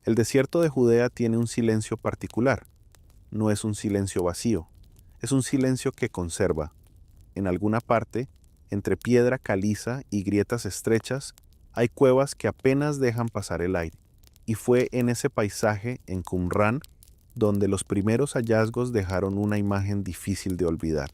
El desierto de Judea tiene un silencio particular. No es un silencio vacío, es un silencio que conserva. En alguna parte, entre piedra caliza y grietas estrechas, hay cuevas que apenas dejan pasar el aire. Y fue en ese paisaje, en Qumran, donde los primeros hallazgos dejaron una imagen difícil de olvidar.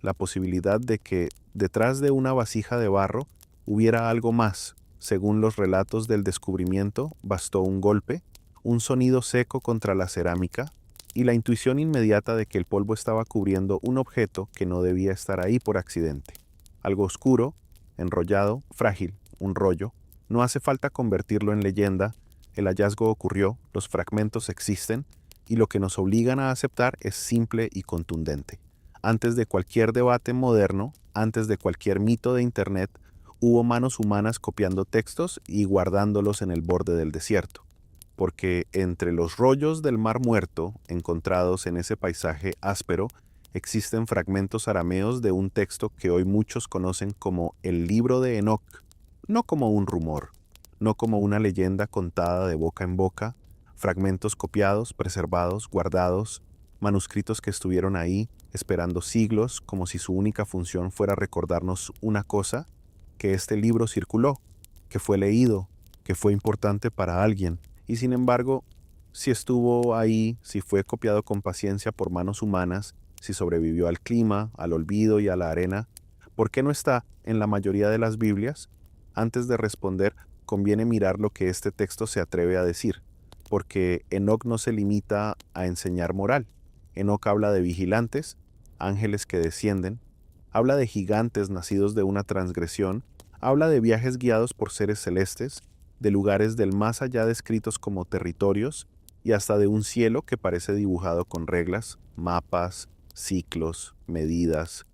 La posibilidad de que detrás de una vasija de barro hubiera algo más. Según los relatos del descubrimiento, bastó un golpe, un sonido seco contra la cerámica y la intuición inmediata de que el polvo estaba cubriendo un objeto que no debía estar ahí por accidente. Algo oscuro, enrollado, frágil, un rollo. No hace falta convertirlo en leyenda. El hallazgo ocurrió, los fragmentos existen, y lo que nos obligan a aceptar es simple y contundente. Antes de cualquier debate moderno, antes de cualquier mito de Internet, hubo manos humanas copiando textos y guardándolos en el borde del desierto. Porque entre los rollos del Mar Muerto encontrados en ese paisaje áspero, existen fragmentos arameos de un texto que hoy muchos conocen como el Libro de Enoc, no como un rumor, no como una leyenda contada de boca en boca, fragmentos copiados, preservados, guardados, manuscritos que estuvieron ahí esperando siglos como si su única función fuera recordarnos una cosa, que este libro circuló, que fue leído, que fue importante para alguien, y sin embargo, si estuvo ahí, si fue copiado con paciencia por manos humanas, si sobrevivió al clima, al olvido y a la arena, ¿por qué no está en la mayoría de las Biblias? Antes de responder, conviene mirar lo que este texto se atreve a decir, porque Enoc no se limita a enseñar moral. Enoc habla de vigilantes, ángeles que descienden, habla de gigantes nacidos de una transgresión, habla de viajes guiados por seres celestes, de lugares del más allá descritos como territorios y hasta de un cielo que parece dibujado con reglas, mapas, ciclos, medidas,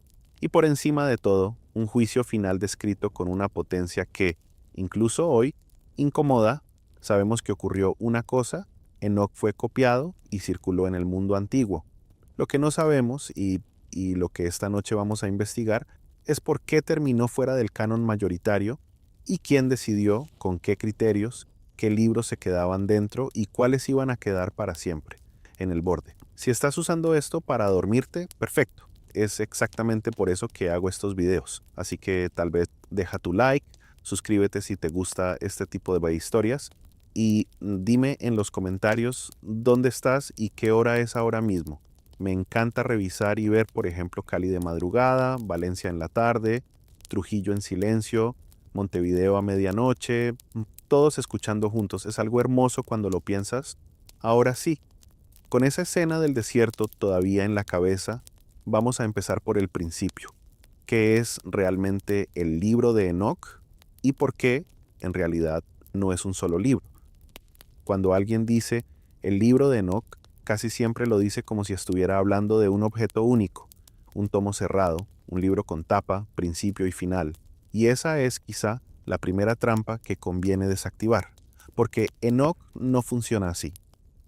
y por encima de todo, un juicio final descrito con una potencia que, incluso hoy, incomoda. Sabemos que ocurrió una cosa, Enoc fue copiado y circuló en el mundo antiguo. Lo que no sabemos y lo que esta noche vamos a investigar es por qué terminó fuera del canon mayoritario y quién decidió, con qué criterios, qué libros se quedaban dentro y cuáles iban a quedar para siempre, en el borde. Si estás usando esto para dormirte, perfecto. Es exactamente por eso que hago estos videos. Así que tal vez deja tu like, suscríbete si te gusta este tipo de historias y dime en los comentarios dónde estás y qué hora es ahora mismo. Me encanta revisar y ver, por ejemplo, Cali de madrugada, Valencia en la tarde, Trujillo en silencio, Montevideo a medianoche, todos escuchando juntos. Es algo hermoso cuando lo piensas. Ahora sí, con esa escena del desierto todavía en la cabeza, vamos a empezar por el principio. ¿Qué es realmente el libro de Enoc y por qué en realidad no es un solo libro? Cuando alguien dice el libro de Enoc, casi siempre lo dice como si estuviera hablando de un objeto único, un tomo cerrado, un libro con tapa, principio y final. Y esa es quizá la primera trampa que conviene desactivar, porque Enoc no funciona así.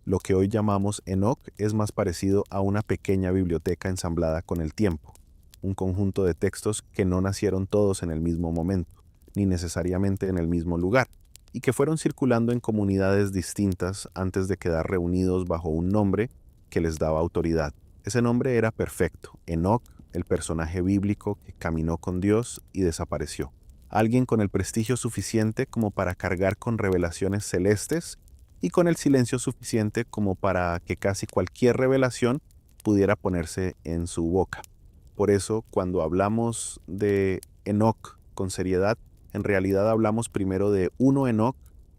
Lo que hoy llamamos Enoc es más parecido a una pequeña biblioteca ensamblada con el tiempo, un conjunto de textos que no nacieron todos en el mismo momento, ni necesariamente en el mismo lugar, y que fueron circulando en comunidades distintas antes de quedar reunidos bajo un nombre que les daba autoridad. Ese nombre era perfecto, Enoc, el personaje bíblico que caminó con Dios y desapareció. Alguien con el prestigio suficiente como para cargar con revelaciones celestes y con el silencio suficiente como para que casi cualquier revelación pudiera ponerse en su boca. Por eso, cuando hablamos de Enoc con seriedad, en realidad hablamos primero de uno Enoc.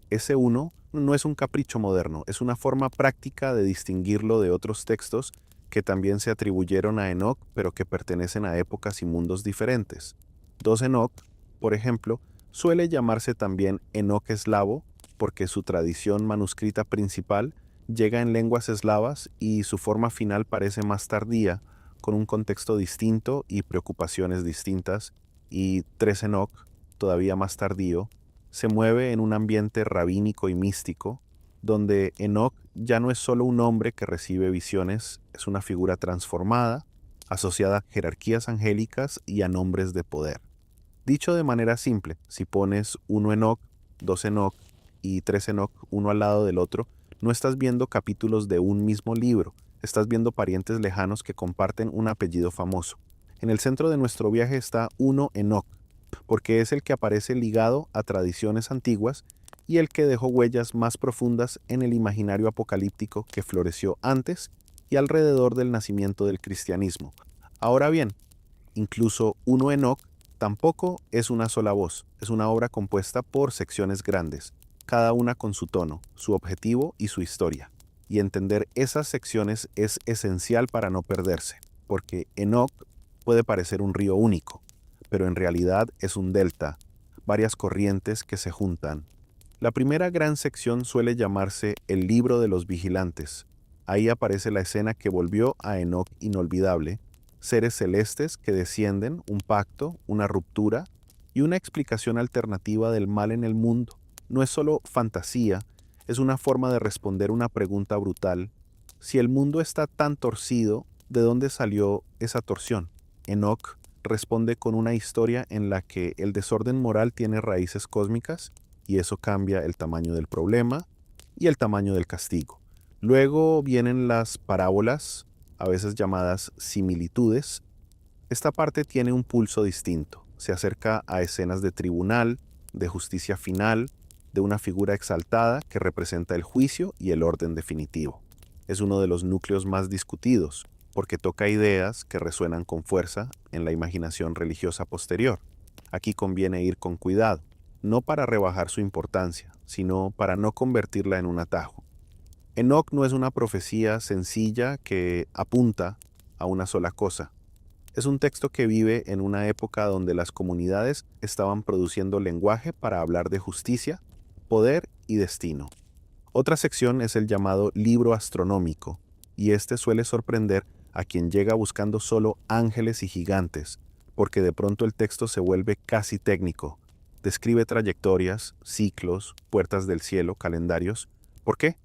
Ese uno no es un capricho moderno, es una forma práctica de distinguirlo de otros textos que también se atribuyeron a Enoc, pero que pertenecen a épocas y mundos diferentes. Dos Enoc, por ejemplo, suele llamarse también Enoc eslavo, porque su tradición manuscrita principal llega en lenguas eslavas y su forma final parece más tardía, con un contexto distinto y preocupaciones distintas, y tres Enoc, todavía más tardío, se mueve en un ambiente rabínico y místico, donde Enoc ya no es solo un hombre que recibe visiones, es una figura transformada, asociada a jerarquías angélicas y a nombres de poder. Dicho de manera simple, si pones uno Enoc, dos Enoc y tres Enoc uno al lado del otro, No estás viendo capítulos de un mismo libro, estás viendo parientes lejanos que comparten un apellido famoso. En el centro de nuestro viaje está uno Enoc, porque es el que aparece ligado a tradiciones antiguas y el que dejó huellas más profundas en el imaginario apocalíptico que floreció antes y alrededor del nacimiento del cristianismo. Ahora bien, incluso uno Enoc tampoco es una sola voz, es una obra compuesta por secciones grandes, cada una con su tono, su objetivo y su historia. Y entender esas secciones es esencial para no perderse, porque Enoc puede parecer un río único, pero en realidad es un delta, varias corrientes que se juntan. La primera gran sección suele llamarse el Libro de los Vigilantes. Ahí aparece la escena que volvió a Enoc inolvidable, seres celestes que descienden, un pacto, una ruptura y una explicación alternativa del mal en el mundo. No es solo fantasía, es una forma de responder una pregunta brutal. Si el mundo está tan torcido, ¿de dónde salió esa torsión? Enoc responde con una historia en la que el desorden moral tiene raíces cósmicas y eso cambia el tamaño del problema y el tamaño del castigo. Luego vienen las parábolas, a veces llamadas similitudes. Esta parte tiene un pulso distinto. Se acerca a escenas de tribunal, de justicia final, de una figura exaltada que representa el juicio y el orden definitivo. Es uno de los núcleos más discutidos, porque toca ideas que resuenan con fuerza en la imaginación religiosa posterior. Aquí conviene ir con cuidado, no para rebajar su importancia, sino para no convertirla en un atajo. Enoc no es una profecía sencilla que apunta a una sola cosa. Es un texto que vive en una época donde las comunidades estaban produciendo lenguaje para hablar de justicia, poder y destino. Otra sección es el llamado libro astronómico, y este suele sorprender a quien llega buscando solo ángeles y gigantes, porque de pronto el texto se vuelve casi técnico. Describe trayectorias, ciclos, puertas del cielo, calendarios. ¿Por qué?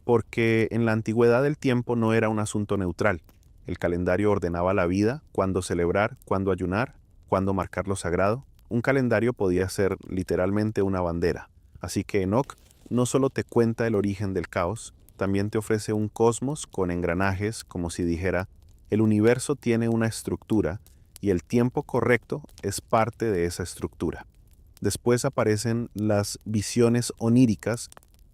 Porque en la antigüedad el tiempo no era un asunto neutral. El calendario ordenaba la vida, cuándo celebrar, cuándo ayunar, cuándo marcar lo sagrado. Un calendario podía ser literalmente una bandera. Así que Enoc no solo te cuenta el origen del caos, también te ofrece un cosmos con engranajes, como si dijera, el universo tiene una estructura y el tiempo correcto es parte de esa estructura. Después aparecen las visiones oníricas,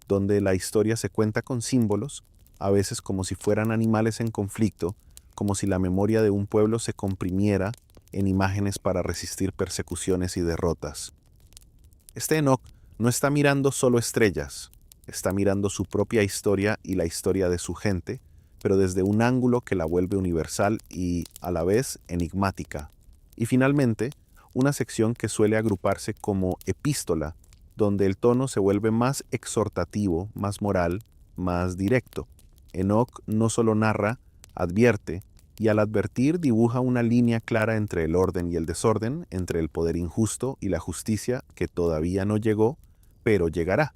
donde la historia se cuenta con símbolos, a veces como si fueran animales en conflicto, como si la memoria de un pueblo se comprimiera en imágenes para resistir persecuciones y derrotas. Este Enoc no está mirando solo estrellas, está mirando su propia historia y la historia de su gente, pero desde un ángulo que la vuelve universal y, a la vez, enigmática. Y finalmente, una sección que suele agruparse como epístola, donde el tono se vuelve más exhortativo, más moral, más directo. Enoc no solo narra, advierte, y al advertir dibuja una línea clara entre el orden y el desorden, entre el poder injusto y la justicia que todavía no llegó, pero llegará.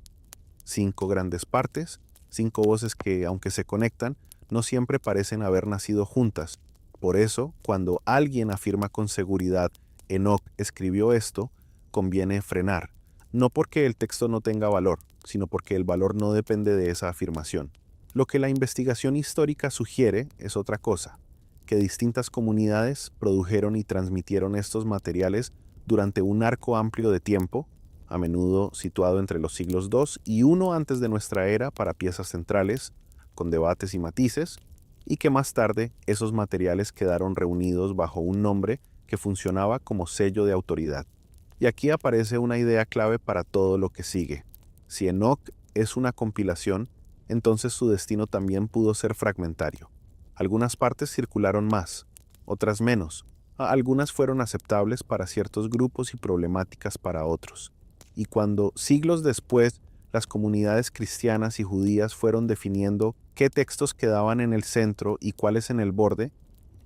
5 grandes partes, 5 voces que, aunque se conectan, no siempre parecen haber nacido juntas. Por eso, cuando alguien afirma con seguridad, Enoc escribió esto, conviene frenar, no porque el texto no tenga valor, sino porque el valor no depende de esa afirmación. Lo que la investigación histórica sugiere es otra cosa, que distintas comunidades produjeron y transmitieron estos materiales durante un arco amplio de tiempo, a menudo situado entre los siglos II y I antes de nuestra era para piezas centrales, con debates y matices, y que más tarde esos materiales quedaron reunidos bajo un nombre que funcionaba como sello de autoridad. Y aquí aparece una idea clave para todo lo que sigue. Si Enoc es una compilación, entonces su destino también pudo ser fragmentario. Algunas partes circularon más, otras menos. Algunas fueron aceptables para ciertos grupos y problemáticas para otros. Y cuando, siglos después, las comunidades cristianas y judías fueron definiendo qué textos quedaban en el centro y cuáles en el borde,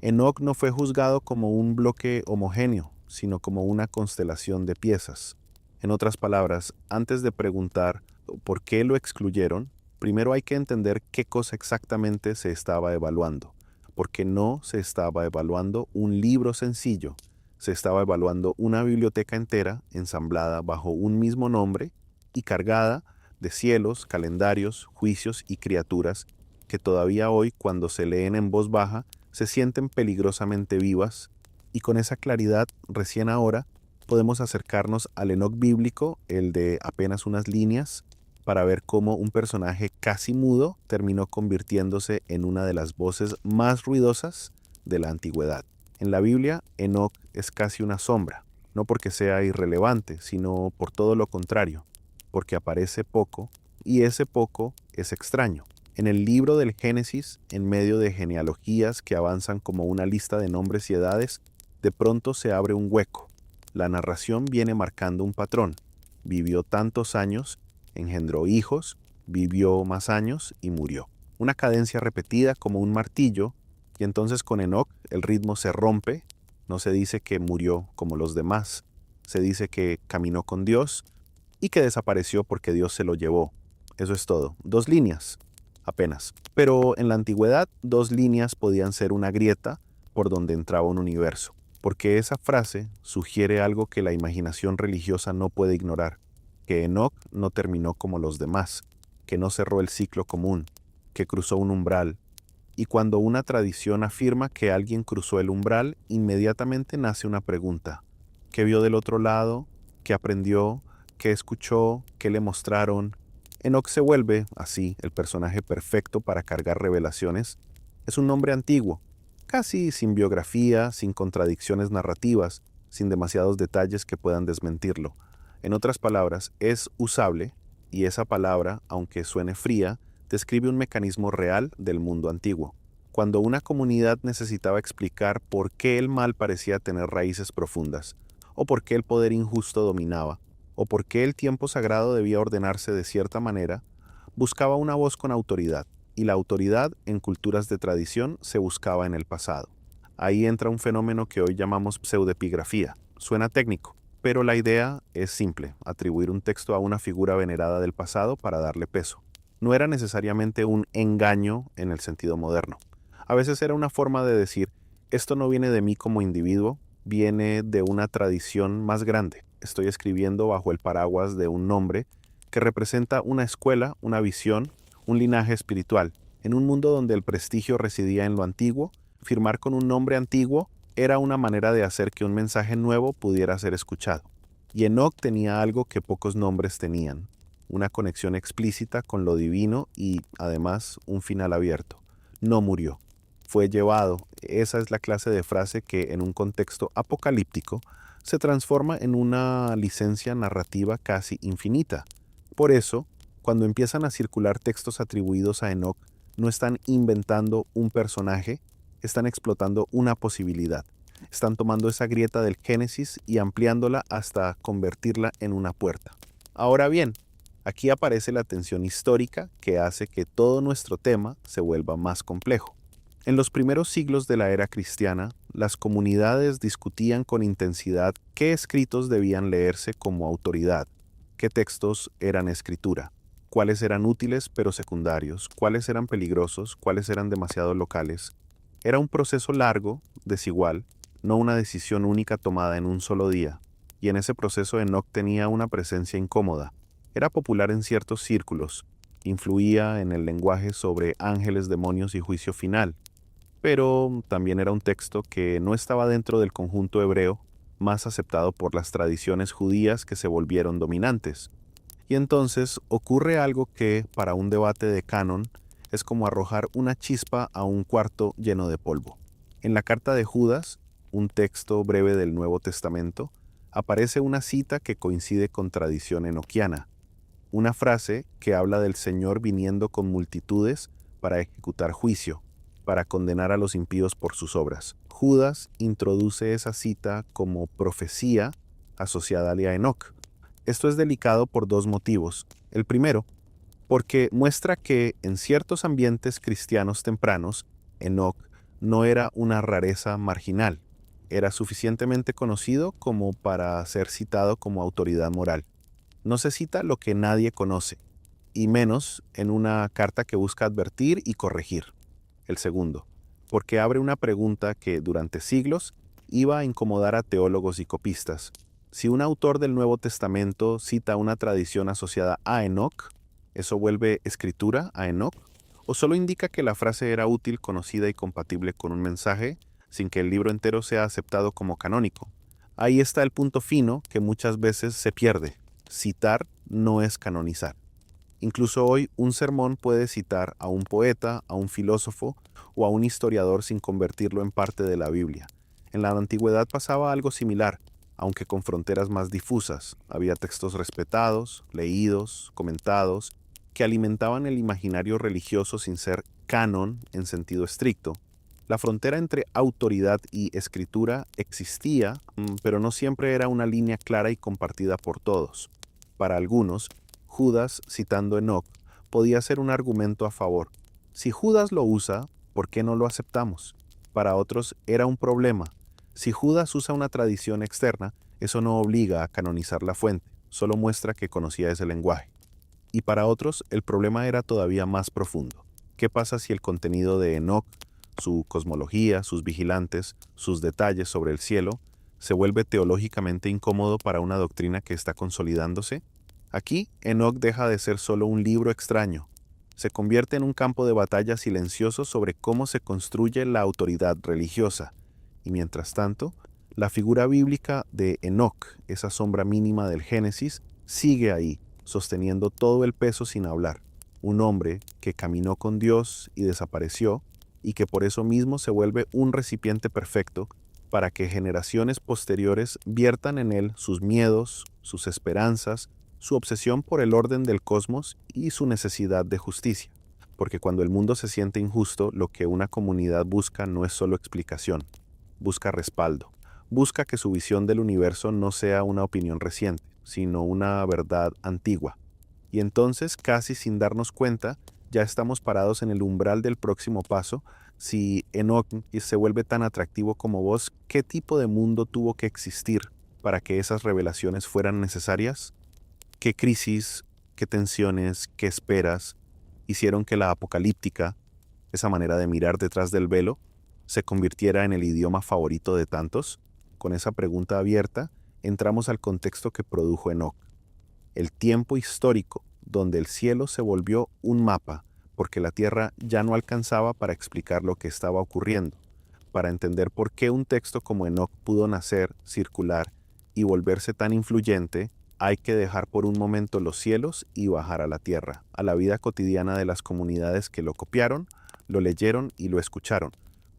Enoc no fue juzgado como un bloque homogéneo, sino como una constelación de piezas. En otras palabras, antes de preguntar por qué lo excluyeron, primero hay que entender qué cosa exactamente se estaba evaluando, porque no se estaba evaluando un libro sencillo, se estaba evaluando una biblioteca entera ensamblada bajo un mismo nombre y cargada de cielos, calendarios, juicios y criaturas que todavía hoy, cuando se leen en voz baja, se sienten peligrosamente vivas, y con esa claridad, recién ahora, podemos acercarnos al Enoc bíblico, el de apenas unas líneas, para ver cómo un personaje casi mudo terminó convirtiéndose en una de las voces más ruidosas de la antigüedad. En la Biblia, Enoc es casi una sombra, no porque sea irrelevante, sino por todo lo contrario, porque aparece poco, y ese poco es extraño. En el libro del Génesis, en medio de genealogías que avanzan como una lista de nombres y edades, de pronto se abre un hueco. La narración viene marcando un patrón. Vivió tantos años, engendró hijos, vivió más años y murió. Una cadencia repetida como un martillo, y entonces con Enoc el ritmo se rompe. No se dice que murió como los demás, se dice que caminó con Dios y que desapareció porque Dios se lo llevó. Eso es todo. 2 líneas, apenas. Pero en la antigüedad, 2 líneas podían ser una grieta por donde entraba un universo, porque esa frase sugiere algo que la imaginación religiosa no puede ignorar, que Enoc no terminó como los demás, que no cerró el ciclo común, que cruzó un umbral. Y cuando una tradición afirma que alguien cruzó el umbral, inmediatamente nace una pregunta. ¿Qué vio del otro lado? ¿Qué aprendió? ¿Qué escuchó? ¿Qué le mostraron? Enoc se vuelve, así, el personaje perfecto para cargar revelaciones. Es un nombre antiguo, casi sin biografía, sin contradicciones narrativas, sin demasiados detalles que puedan desmentirlo. En otras palabras, es usable, y esa palabra, aunque suene fría, describe un mecanismo real del mundo antiguo. Cuando una comunidad necesitaba explicar por qué el mal parecía tener raíces profundas, o por qué el poder injusto dominaba, o por qué el tiempo sagrado debía ordenarse de cierta manera, buscaba una voz con autoridad, y la autoridad en culturas de tradición se buscaba en el pasado. Ahí entra un fenómeno que hoy llamamos pseudepigrafía. Suena técnico, pero la idea es simple: atribuir un texto a una figura venerada del pasado para darle peso. No era necesariamente un engaño en el sentido moderno. A veces era una forma de decir, esto no viene de mí como individuo, viene de una tradición más grande. Estoy escribiendo bajo el paraguas de un nombre que representa una escuela, una visión, un linaje espiritual. En un mundo donde el prestigio residía en lo antiguo, firmar con un nombre antiguo era una manera de hacer que un mensaje nuevo pudiera ser escuchado. Y Enoc tenía algo que pocos nombres tenían: una conexión explícita con lo divino y, además, un final abierto. No murió, fue llevado. Esa es la clase de frase que, en un contexto apocalíptico, se transforma en una licencia narrativa casi infinita. Por eso, cuando empiezan a circular textos atribuidos a Enoc, no están inventando un personaje, están explotando una posibilidad. Están tomando esa grieta del Génesis y ampliándola hasta convertirla en una puerta. Ahora bien, aquí aparece la tensión histórica que hace que todo nuestro tema se vuelva más complejo. En los primeros siglos de la era cristiana, las comunidades discutían con intensidad qué escritos debían leerse como autoridad, qué textos eran escritura, cuáles eran útiles pero secundarios, cuáles eran peligrosos, cuáles eran demasiado locales. Era un proceso largo, desigual, no una decisión única tomada en un solo día, y en ese proceso Enoc tenía una presencia incómoda. Era popular en ciertos círculos, influía en el lenguaje sobre ángeles, demonios y juicio final, pero también era un texto que no estaba dentro del conjunto hebreo, más aceptado por las tradiciones judías que se volvieron dominantes. Y entonces ocurre algo que, para un debate de canon, es como arrojar una chispa a un cuarto lleno de polvo. En la carta de Judas, un texto breve del Nuevo Testamento, aparece una cita que coincide con tradición enoquiana, una frase que habla del Señor viniendo con multitudes para ejecutar juicio, para condenar a los impíos por sus obras. Judas introduce esa cita como profecía asociada a Enoc. Esto es delicado por 2 motivos. El primero, porque muestra que en ciertos ambientes cristianos tempranos, Enoc no era una rareza marginal. Era suficientemente conocido como para ser citado como autoridad moral. No se cita lo que nadie conoce, y menos en una carta que busca advertir y corregir. El segundo, porque abre una pregunta que durante siglos iba a incomodar a teólogos y copistas. Si un autor del Nuevo Testamento cita una tradición asociada a Enoc, ¿Eso vuelve escritura a Enoc? ¿O solo indica que la frase era útil, conocida y compatible con un mensaje, sin que el libro entero sea aceptado como canónico? Ahí está el punto fino que muchas veces se pierde. Citar no es canonizar. Incluso hoy un sermón puede citar a un poeta, a un filósofo o a un historiador sin convertirlo en parte de la Biblia. En la antigüedad pasaba algo similar, aunque con fronteras más difusas. Había textos respetados, leídos, comentados, que alimentaban el imaginario religioso sin ser canon en sentido estricto. La frontera entre autoridad y escritura existía, pero no siempre era una línea clara y compartida por todos. Para algunos, Judas, citando Enoc, podía ser un argumento a favor. Si Judas lo usa, ¿por qué no lo aceptamos? Para otros era un problema. Si Judas usa una tradición externa, eso no obliga a canonizar la fuente, solo muestra que conocía ese lenguaje. Y para otros, el problema era todavía más profundo. ¿Qué pasa si el contenido de Enoc, su cosmología, sus vigilantes, sus detalles sobre el cielo, se vuelve teológicamente incómodo para una doctrina que está consolidándose? Aquí, Enoc deja de ser solo un libro extraño. Se convierte en un campo de batalla silencioso sobre cómo se construye la autoridad religiosa. Y mientras tanto, la figura bíblica de Enoc, esa sombra mínima del Génesis, sigue ahí, sosteniendo todo el peso sin hablar. Un hombre que caminó con Dios y desapareció, y que por eso mismo se vuelve un recipiente perfecto para que generaciones posteriores viertan en él sus miedos, sus esperanzas, su obsesión por el orden del cosmos y su necesidad de justicia. Porque cuando el mundo se siente injusto, lo que una comunidad busca no es solo explicación, busca respaldo. Busca que su visión del universo no sea una opinión reciente, sino una verdad antigua. Y entonces, casi sin darnos cuenta, ya estamos parados en el umbral del próximo paso. Si Enoc se vuelve tan atractivo como vos, ¿qué tipo de mundo tuvo que existir para que esas revelaciones fueran necesarias? ¿Qué crisis, qué tensiones, qué esperas hicieron que la apocalíptica, esa manera de mirar detrás del velo, se convirtiera en el idioma favorito de tantos? Con esa pregunta abierta, entramos al contexto que produjo Enoc, el tiempo histórico donde el cielo se volvió un mapa, porque la tierra ya no alcanzaba para explicar lo que estaba ocurriendo. Para entender por qué un texto como Enoc pudo nacer, circular y volverse tan influyente, hay que dejar por un momento los cielos y bajar a la tierra, a la vida cotidiana de las comunidades que lo copiaron, lo leyeron y lo escucharon,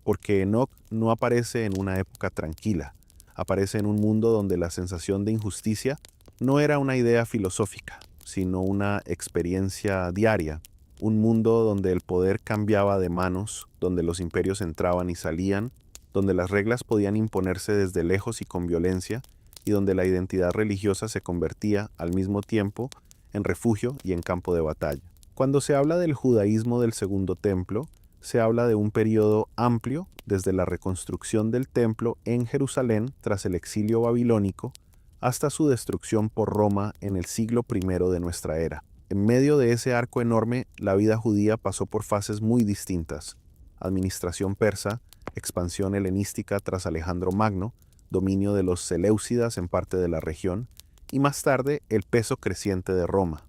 porque Enoc no aparece en una época tranquila, aparece en un mundo donde la sensación de injusticia no era una idea filosófica, sino una experiencia diaria, un mundo donde el poder cambiaba de manos, donde los imperios entraban y salían, donde las reglas podían imponerse desde lejos y con violencia, y donde la identidad religiosa se convertía al mismo tiempo en refugio y en campo de batalla. Cuando se habla del judaísmo del Segundo Templo, se habla de un periodo amplio desde la reconstrucción del templo en Jerusalén tras el exilio babilónico hasta su destrucción por Roma en el siglo I de nuestra era. En medio de ese arco enorme, la vida judía pasó por fases muy distintas: administración persa, expansión helenística tras Alejandro Magno, dominio de los seleucidas en parte de la región, y más tarde el peso creciente de Roma.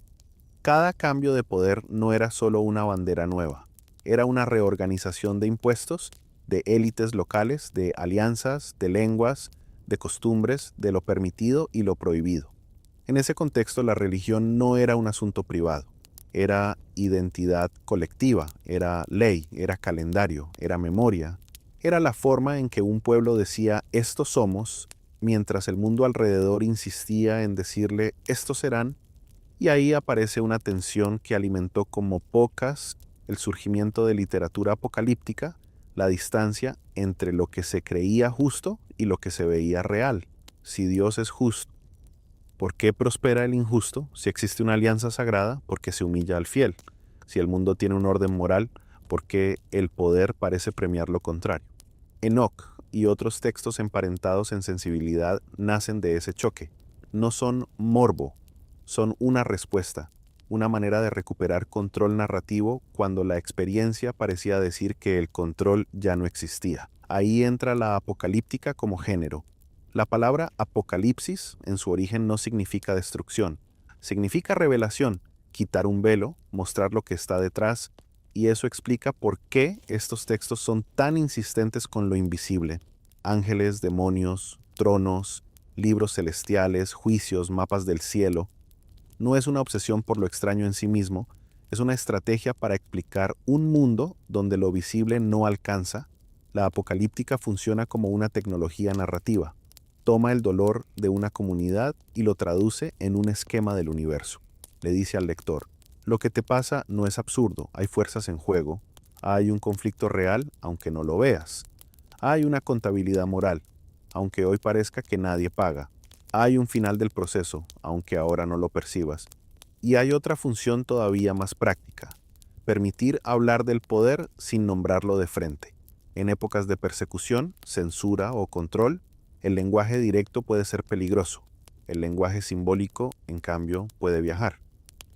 Cada cambio de poder no era solo una bandera nueva, era una reorganización de impuestos, de élites locales, de alianzas, de lenguas, de costumbres, de lo permitido y lo prohibido. En ese contexto, la religión no era un asunto privado, era identidad colectiva, era ley, era calendario, era memoria, era la forma en que un pueblo decía estos somos, mientras el mundo alrededor insistía en decirle estos serán, y ahí aparece una tensión que alimentó como pocas el surgimiento de literatura apocalíptica, la distancia entre lo que se creía justo y lo que se veía real. Si Dios es justo, ¿por qué prospera el injusto? Si existe una alianza sagrada, ¿por qué se humilla al fiel? Si el mundo tiene un orden moral, ¿por qué el poder parece premiar lo contrario? Enoc y otros textos emparentados en sensibilidad nacen de ese choque. No son morbo, son una respuesta, una manera de recuperar control narrativo cuando la experiencia parecía decir que el control ya no existía. Ahí entra la apocalíptica como género. La palabra apocalipsis en su origen no significa destrucción, significa revelación, quitar un velo, mostrar lo que está detrás, y eso explica por qué estos textos son tan insistentes con lo invisible. Ángeles, demonios, tronos, libros celestiales, juicios, mapas del cielo. No es una obsesión por lo extraño en sí mismo, es una estrategia para explicar un mundo donde lo visible no alcanza. La apocalíptica funciona como una tecnología narrativa. Toma el dolor de una comunidad y lo traduce en un esquema del universo. Le dice al lector, lo que te pasa no es absurdo, hay fuerzas en juego, hay un conflicto real, aunque no lo veas. Hay una contabilidad moral, aunque hoy parezca que nadie paga. Hay un final del proceso, aunque ahora no lo percibas. Y hay otra función todavía más práctica, permitir hablar del poder sin nombrarlo de frente. En épocas de persecución, censura o control, el lenguaje directo puede ser peligroso. El lenguaje simbólico, en cambio, puede viajar.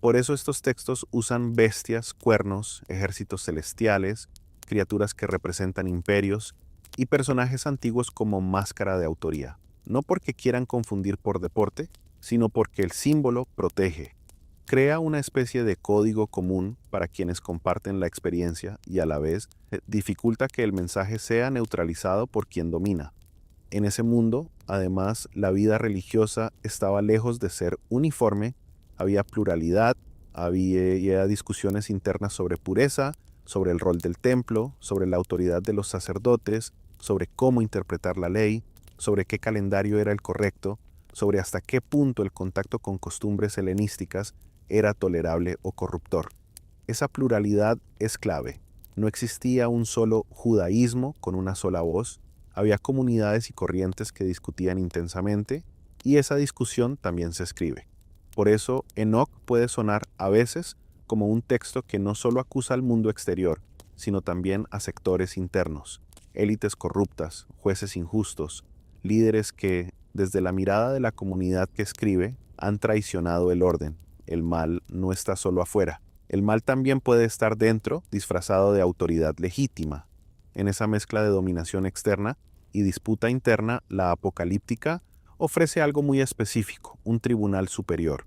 Por eso estos textos usan bestias, cuernos, ejércitos celestiales, criaturas que representan imperios y personajes antiguos como máscara de autoría. No porque quieran confundir por deporte, sino porque el símbolo protege. Crea una especie de código común para quienes comparten la experiencia y a la vez dificulta que el mensaje sea neutralizado por quien domina. En ese mundo, además, la vida religiosa estaba lejos de ser uniforme, había pluralidad, había discusiones internas sobre pureza, sobre el rol del templo, sobre la autoridad de los sacerdotes, sobre cómo interpretar la ley, sobre qué calendario era el correcto, sobre hasta qué punto el contacto con costumbres helenísticas era tolerable o corruptor. Esa pluralidad es clave. No existía un solo judaísmo con una sola voz, había comunidades y corrientes que discutían intensamente, y esa discusión también se escribe. Por eso, Enoc puede sonar a veces como un texto que no solo acusa al mundo exterior, sino también a sectores internos, élites corruptas, jueces injustos, líderes que, desde la mirada de la comunidad que escribe, han traicionado el orden. El mal no está solo afuera. El mal también puede estar dentro, disfrazado de autoridad legítima. En esa mezcla de dominación externa y disputa interna, la apocalíptica ofrece algo muy específico, un tribunal superior.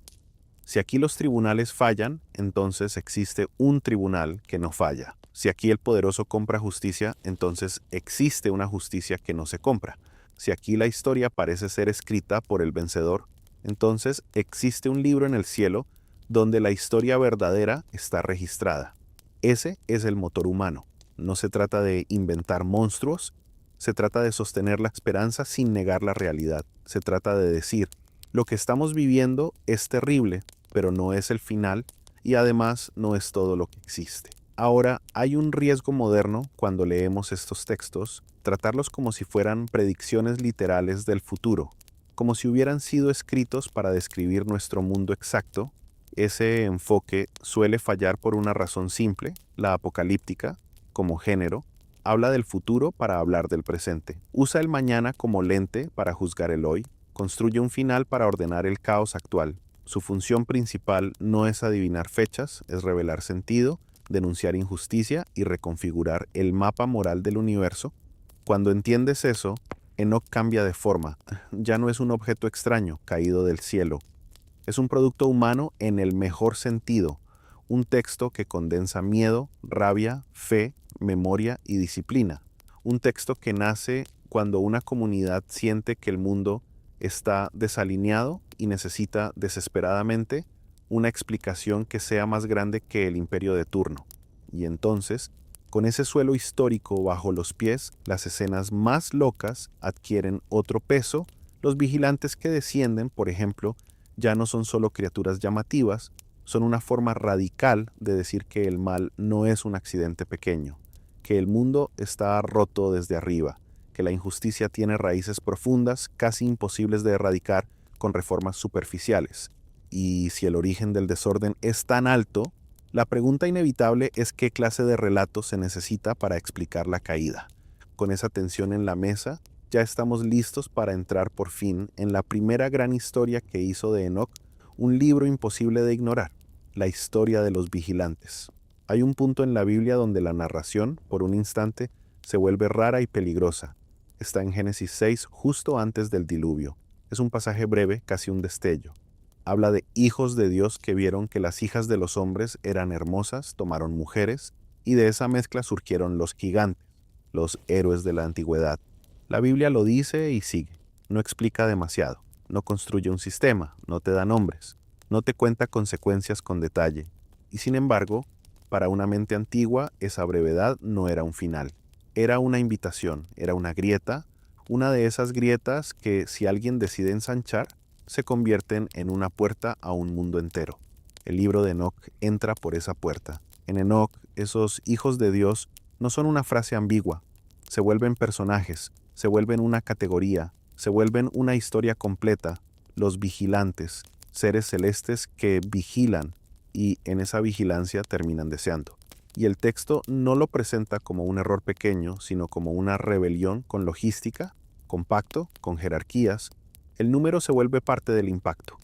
Si aquí los tribunales fallan, entonces existe un tribunal que no falla. Si aquí el poderoso compra justicia, entonces existe una justicia que no se compra. Si aquí la historia parece ser escrita por el vencedor, entonces existe un libro en el cielo donde la historia verdadera está registrada. Ese es el motor humano. No se trata de inventar monstruos, se trata de sostener la esperanza sin negar la realidad. Se trata de decir, lo que estamos viviendo es terrible, pero no es el final y además no es todo lo que existe. Ahora, hay un riesgo moderno cuando leemos estos textos, tratarlos como si fueran predicciones literales del futuro, como si hubieran sido escritos para describir nuestro mundo exacto. Ese enfoque suele fallar por una razón simple. La apocalíptica, como género, habla del futuro para hablar del presente. Usa el mañana como lente para juzgar el hoy. Construye un final para ordenar el caos actual. Su función principal no es adivinar fechas, es revelar sentido, denunciar injusticia y reconfigurar el mapa moral del universo. Cuando entiendes eso, Enoc cambia de forma. Ya no es un objeto extraño caído del cielo. Es un producto humano en el mejor sentido, un texto que condensa miedo, rabia, fe, memoria y disciplina. Un texto que nace cuando una comunidad siente que el mundo está desalineado y necesita desesperadamente una explicación que sea más grande que el imperio de turno. Y entonces, con ese suelo histórico bajo los pies, las escenas más locas adquieren otro peso. Los vigilantes que descienden, por ejemplo, ya no son solo criaturas llamativas, son una forma radical de decir que el mal no es un accidente pequeño, que el mundo está roto desde arriba, que la injusticia tiene raíces profundas, casi imposibles de erradicar con reformas superficiales. Y si el origen del desorden es tan alto, la pregunta inevitable es qué clase de relato se necesita para explicar la caída. Con esa tensión en la mesa, ya estamos listos para entrar por fin en la primera gran historia que hizo de Enoc un libro imposible de ignorar, la historia de los vigilantes. Hay un punto en la Biblia donde la narración, por un instante, se vuelve rara y peligrosa. Está en Génesis 6, justo antes del diluvio. Es un pasaje breve, casi un destello. Habla de hijos de Dios que vieron que las hijas de los hombres eran hermosas, tomaron mujeres, y de esa mezcla surgieron los gigantes, los héroes de la antigüedad. La Biblia lo dice y sigue. No explica demasiado, no construye un sistema, no te da nombres, no te cuenta consecuencias con detalle. Y sin embargo, para una mente antigua, esa brevedad no era un final. Era una invitación, era una grieta, una de esas grietas que, si alguien decide ensanchar, se convierten en una puerta a un mundo entero. El libro de Enoc entra por esa puerta. En Enoc, esos hijos de Dios no son una frase ambigua, se vuelven personajes, se vuelven una categoría, se vuelven una historia completa, los vigilantes, seres celestes que vigilan y en esa vigilancia terminan deseando. Y el texto no lo presenta como un error pequeño, sino como una rebelión con logística, con pacto, con jerarquías. El número se vuelve parte del impacto.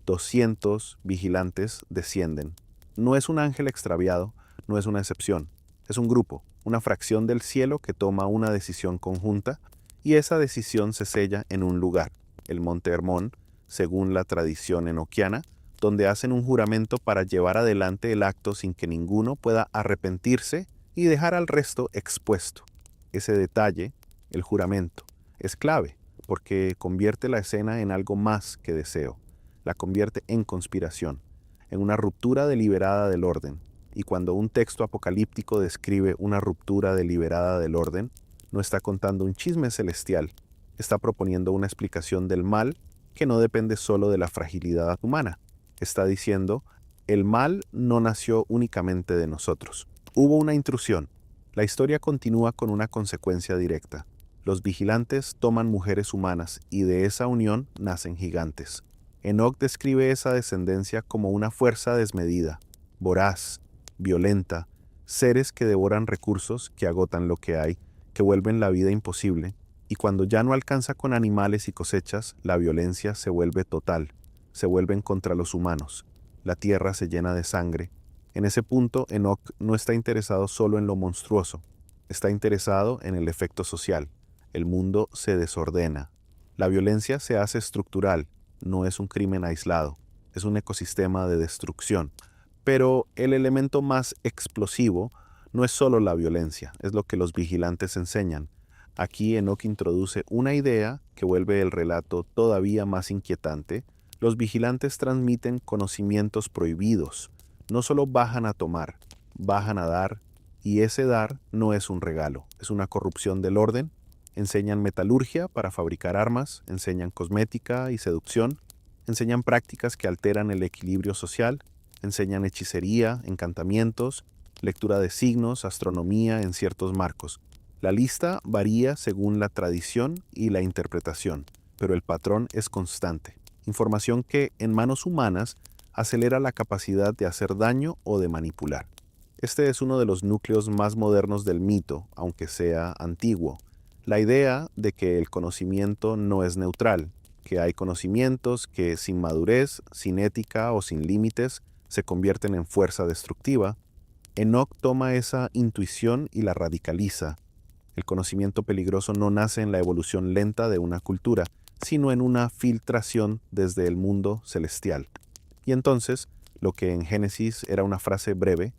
200 vigilantes descienden. No es un ángel extraviado, no es una excepción. Es un grupo, una fracción del cielo que toma una decisión conjunta y esa decisión se sella en un lugar, el Monte Hermón, según la tradición enoquiana, donde hacen un juramento para llevar adelante el acto sin que ninguno pueda arrepentirse y dejar al resto expuesto. Ese detalle, el juramento, es clave porque convierte la escena en algo más que deseo, la convierte en conspiración, en una ruptura deliberada del orden. Y cuando un texto apocalíptico describe una ruptura deliberada del orden, no está contando un chisme celestial, está proponiendo una explicación del mal que no depende solo de la fragilidad humana. Está diciendo, el mal no nació únicamente de nosotros. Hubo una intrusión. La historia continúa con una consecuencia directa. Los vigilantes toman mujeres humanas y de esa unión nacen gigantes. Enoc describe esa descendencia como una fuerza desmedida, voraz, violenta, seres que devoran recursos, que agotan lo que hay, que vuelven la vida imposible, y cuando ya no alcanza con animales y cosechas, la violencia se vuelve total, se vuelven contra los humanos, la tierra se llena de sangre. En ese punto, Enoc no está interesado solo en lo monstruoso, está interesado en el efecto social. El mundo se desordena. La violencia se hace estructural, no es un crimen aislado, es un ecosistema de destrucción. Pero el elemento más explosivo no es solo la violencia, es lo que los vigilantes enseñan. Aquí Enoc introduce una idea que vuelve el relato todavía más inquietante. Los vigilantes transmiten conocimientos prohibidos. No solo bajan a tomar, bajan a dar, y ese dar no es un regalo, es una corrupción del orden. Enseñan metalurgia para fabricar armas, enseñan cosmética y seducción, enseñan prácticas que alteran el equilibrio social, enseñan hechicería, encantamientos, lectura de signos, astronomía en ciertos marcos. La lista varía según la tradición y la interpretación, pero el patrón es constante. Información que, en manos humanas, acelera la capacidad de hacer daño o de manipular. Este es uno de los núcleos más modernos del mito, aunque sea antiguo. La idea de que el conocimiento no es neutral, que hay conocimientos que sin madurez, sin ética o sin límites se convierten en fuerza destructiva. Enoc toma esa intuición y la radicaliza. El conocimiento peligroso no nace en la evolución lenta de una cultura, sino en una filtración desde el mundo celestial. Y entonces, lo que en Génesis era una frase breve,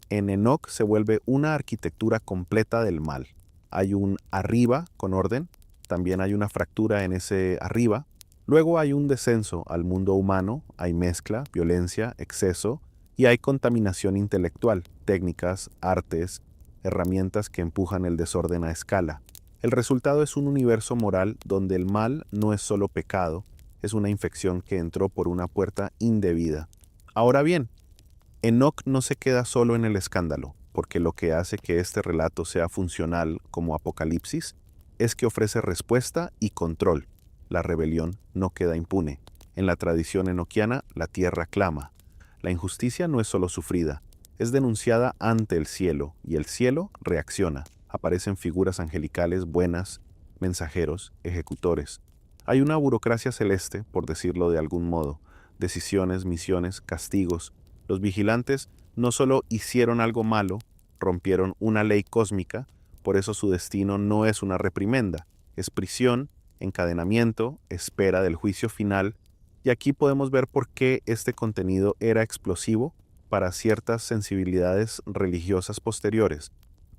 en Enoc se vuelve una arquitectura completa del mal. Hay un arriba con orden, también hay una fractura en ese arriba, luego hay un descenso al mundo humano, hay mezcla, violencia, exceso, y hay contaminación intelectual, técnicas, artes, herramientas que empujan el desorden a escala. El resultado es un universo moral donde el mal no es solo pecado, es una infección que entró por una puerta indebida. Ahora bien, Enoc no se queda solo en el escándalo, porque lo que hace que este relato sea funcional como Apocalipsis es que ofrece respuesta y control. La rebelión no queda impune. En la tradición enoquiana, la tierra clama. La injusticia no es solo sufrida, es denunciada ante el cielo, y el cielo reacciona. Aparecen figuras angelicales buenas, mensajeros, ejecutores. Hay una burocracia celeste, por decirlo de algún modo, decisiones, misiones, castigos. Los vigilantes no solo hicieron algo malo, rompieron una ley cósmica, por eso su destino no es una reprimenda, es prisión, encadenamiento, espera del juicio final, Y aquí podemos ver por qué este contenido era explosivo para ciertas sensibilidades religiosas posteriores.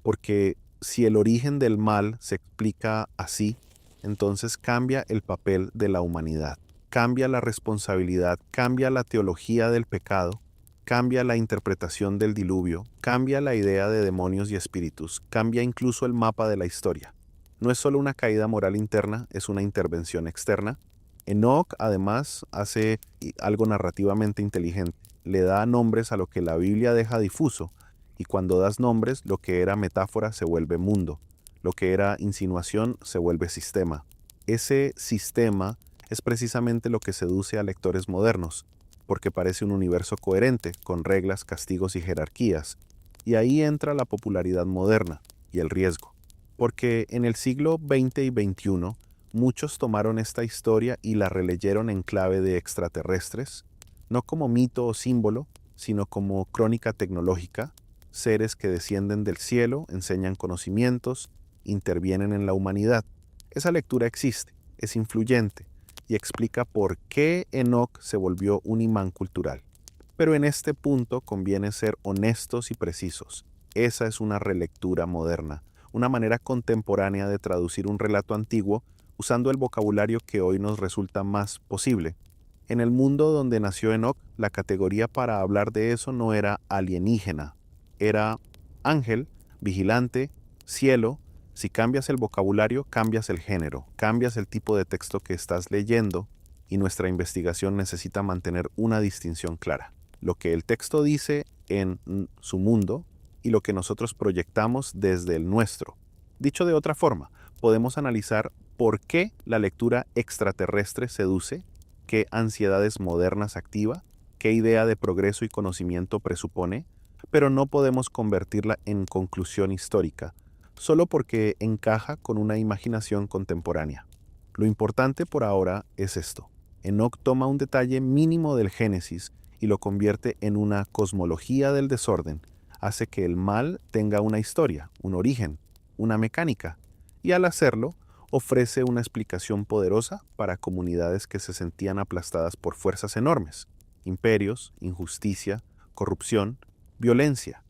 Porque si el origen del mal se explica así, entonces cambia el papel de la humanidad, cambia la responsabilidad, cambia la teología del pecado, cambia la interpretación del diluvio, cambia la idea de demonios y espíritus, cambia incluso el mapa de la historia. No es solo una caída moral interna, es una intervención externa. Enoch además hace algo narrativamente inteligente. Le da nombres a lo que la Biblia deja difuso, y cuando das nombres, lo que era metáfora se vuelve mundo, lo que era insinuación se vuelve sistema. Ese sistema es precisamente lo que seduce a lectores modernos, porque parece un universo coherente, con reglas, castigos y jerarquías. Y ahí entra la popularidad moderna y el riesgo. Porque en el siglo XX y XXI, muchos tomaron esta historia y la releyeron en clave de extraterrestres, no como mito o símbolo, sino como crónica tecnológica, seres que descienden del cielo, enseñan conocimientos, intervienen en la humanidad. Esa lectura existe, es influyente y explica por qué Enoch se volvió un imán cultural. Pero en este punto conviene ser honestos y precisos. Esa es una relectura moderna, una manera contemporánea de traducir un relato antiguo usando el vocabulario que hoy nos resulta más posible. En el mundo donde nació Enoch, la categoría para hablar de eso no era alienígena, era ángel, vigilante, cielo. Si cambias el vocabulario, cambias el género, cambias el tipo de texto que estás leyendo, y nuestra investigación necesita mantener una distinción clara. Lo que el texto dice en su mundo y lo que nosotros proyectamos desde el nuestro. Dicho de otra forma, podemos analizar por qué la lectura extraterrestre seduce, qué ansiedades modernas activa, qué idea de progreso y conocimiento presupone, pero no podemos convertirla en conclusión histórica, solo porque encaja con una imaginación contemporánea. Lo importante por ahora es esto. Enoch toma un detalle mínimo del Génesis y lo convierte en una cosmología del desorden, hace que el mal tenga una historia, un origen, una mecánica, y al hacerlo, ofrece una explicación poderosa para comunidades que se sentían aplastadas por fuerzas enormes, imperios, injusticia, corrupción, violencia.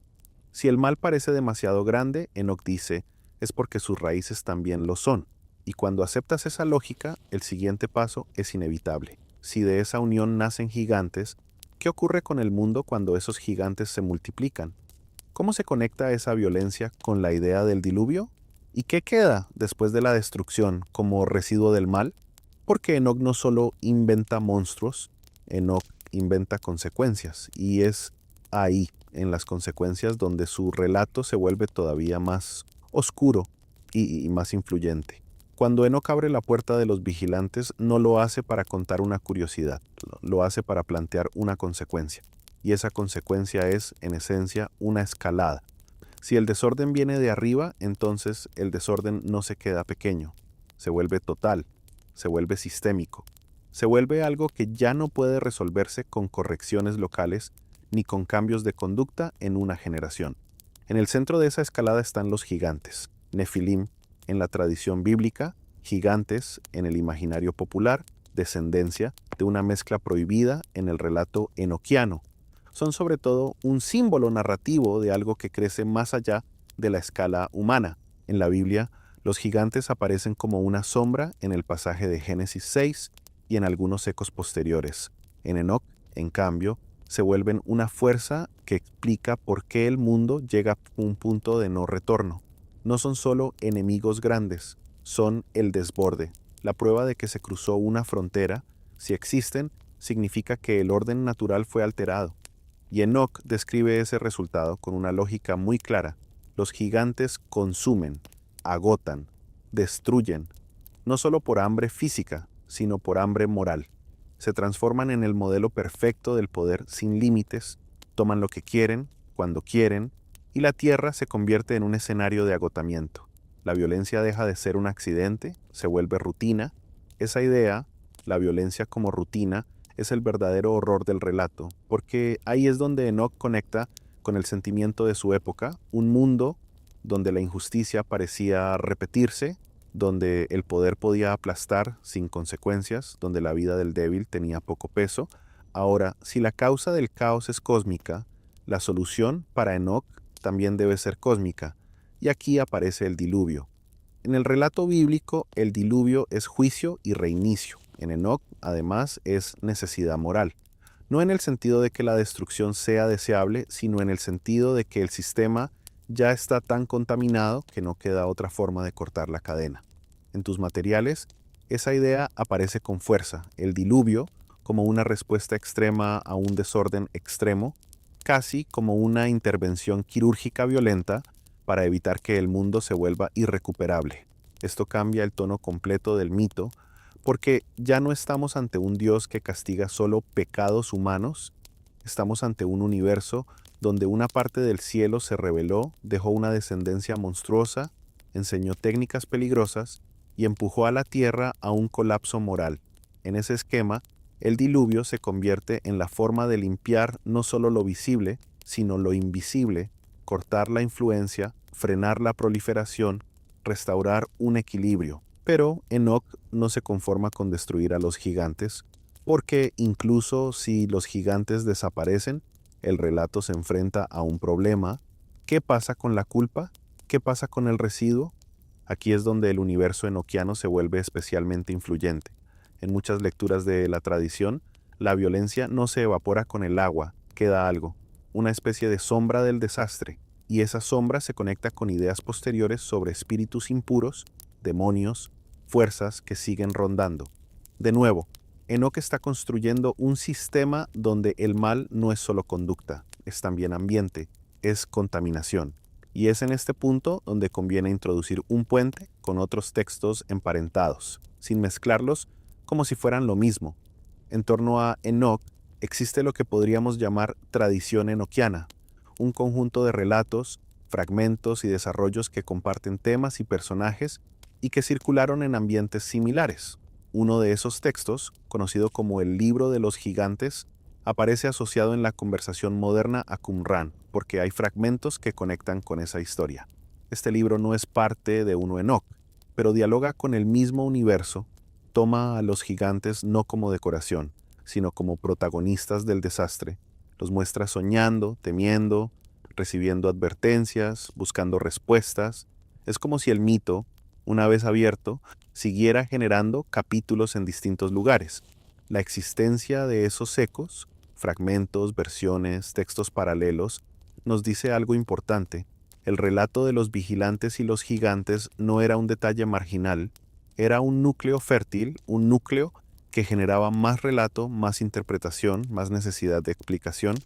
Si el mal parece demasiado grande, Enoch dice, es porque sus raíces también lo son. Y cuando aceptas esa lógica, el siguiente paso es inevitable. Si de esa unión nacen gigantes, ¿qué ocurre con el mundo cuando esos gigantes se multiplican? ¿Cómo se conecta esa violencia con la idea del diluvio? ¿Y qué queda después de la destrucción como residuo del mal? Porque Enoch no solo inventa monstruos, Enoch inventa consecuencias, y es ahí, en las consecuencias, donde su relato se vuelve todavía más oscuro y más influyente. Cuando Enoch abre la puerta de los vigilantes, no lo hace para contar una curiosidad, lo hace para plantear una consecuencia. Y esa consecuencia es, en esencia, una escalada. Si el desorden viene de arriba, entonces el desorden no se queda pequeño, se vuelve total, se vuelve sistémico, se vuelve algo que ya no puede resolverse con correcciones locales ni con cambios de conducta en una generación. En el centro de esa escalada están los gigantes, Nefilim en la tradición bíblica, gigantes en el imaginario popular, descendencia de una mezcla prohibida en el relato enoquiano. Son sobre todo un símbolo narrativo de algo que crece más allá de la escala humana. En la Biblia, los gigantes aparecen como una sombra en el pasaje de Génesis 6 y en algunos ecos posteriores. En Enoc, en cambio, se vuelven una fuerza que explica por qué el mundo llega a un punto de no retorno. No son solo enemigos grandes, son el desborde, la prueba de que se cruzó una frontera. Si existen, significa que el orden natural fue alterado. Y Enoch describe ese resultado con una lógica muy clara. Los gigantes consumen, agotan, destruyen, no solo por hambre física, sino por hambre moral. Se transforman en el modelo perfecto del poder sin límites, toman lo que quieren, cuando quieren, y la tierra se convierte en un escenario de agotamiento. La violencia deja de ser un accidente, se vuelve rutina. Esa idea, la violencia como rutina, es el verdadero horror del relato, porque ahí es donde Enoch conecta con el sentimiento de su época, un mundo donde la injusticia parecía repetirse, donde el poder podía aplastar sin consecuencias, donde la vida del débil tenía poco peso. Ahora, si la causa del caos es cósmica, la solución para Enoc también debe ser cósmica, y aquí aparece el diluvio. En el relato bíblico, el diluvio es juicio y reinicio. En Enoc, además, es necesidad moral. No en el sentido de que la destrucción sea deseable, sino en el sentido de que el sistema ya está tan contaminado que no queda otra forma de cortar la cadena. En tus materiales, esa idea aparece con fuerza, el diluvio como una respuesta extrema a un desorden extremo, casi como una intervención quirúrgica violenta para evitar que el mundo se vuelva irrecuperable. Esto cambia el tono completo del mito, porque ya no estamos ante un Dios que castiga solo pecados humanos, estamos ante un universo donde una parte del cielo se rebeló, dejó una descendencia monstruosa, enseñó técnicas peligrosas y empujó a la tierra a un colapso moral. En ese esquema, el diluvio se convierte en la forma de limpiar no solo lo visible, sino lo invisible, cortar la influencia, frenar la proliferación, restaurar un equilibrio. Pero Enoc no se conforma con destruir a los gigantes, porque incluso si los gigantes desaparecen, el relato se enfrenta a un problema. ¿Qué pasa con la culpa? ¿Qué pasa con el residuo? Aquí es donde el universo enoquiano se vuelve especialmente influyente. En muchas lecturas de la tradición, la violencia no se evapora con el agua, queda algo, una especie de sombra del desastre, y esa sombra se conecta con ideas posteriores sobre espíritus impuros, demonios, fuerzas que siguen rondando. De nuevo, Enoch está construyendo un sistema donde el mal no es solo conducta, es también ambiente, es contaminación. Y es en este punto donde conviene introducir un puente con otros textos emparentados, sin mezclarlos como si fueran lo mismo. En torno a Enoch existe lo que podríamos llamar tradición enoquiana, un conjunto de relatos, fragmentos y desarrollos que comparten temas y personajes y que circularon en ambientes similares. Uno de esos textos, conocido como el Libro de los Gigantes, aparece asociado en la conversación moderna a Qumran, porque hay fragmentos que conectan con esa historia. Este libro no es parte de uno Enoch, pero dialoga con el mismo universo, toma a los gigantes no como decoración, sino como protagonistas del desastre, los muestra soñando, temiendo, recibiendo advertencias, buscando respuestas. Es como si el mito, una vez abierto, siguiera generando capítulos en distintos lugares. La existencia de esos ecos, fragmentos, versiones, textos paralelos, nos dice algo importante. El relato de los vigilantes y los gigantes no era un detalle marginal, era un núcleo fértil, un núcleo que generaba más relato, más interpretación, más necesidad de explicación.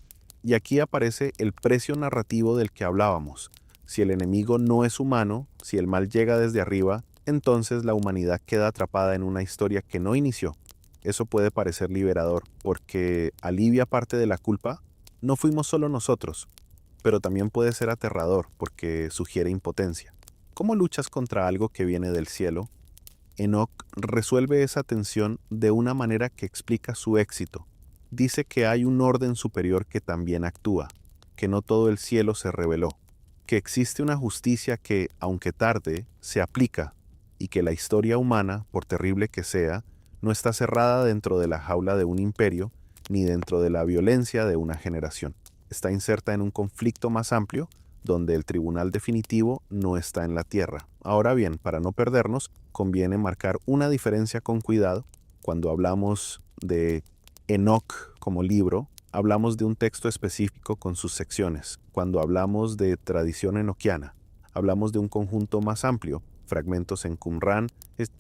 Y aquí aparece el precio narrativo del que hablábamos. Si el enemigo no es humano, si el mal llega desde arriba, entonces la humanidad queda atrapada en una historia que no inició. Eso puede parecer liberador, porque alivia parte de la culpa. No fuimos solo nosotros, pero también puede ser aterrador, porque sugiere impotencia. ¿Cómo luchas contra algo que viene del cielo? Enoch resuelve esa tensión de una manera que explica su éxito. Dice que hay un orden superior que también actúa, que no todo el cielo se rebeló, que existe una justicia que, aunque tarde, se aplica, y que la historia humana, por terrible que sea, no está cerrada dentro de la jaula de un imperio, ni dentro de la violencia de una generación. Está inserta en un conflicto más amplio, donde el tribunal definitivo no está en la tierra. Ahora bien, para no perdernos, conviene marcar una diferencia con cuidado. Cuando hablamos de Enoch como libro, hablamos de un texto específico con sus secciones. Cuando hablamos de tradición enoquiana, hablamos de un conjunto más amplio, fragmentos en Qumran,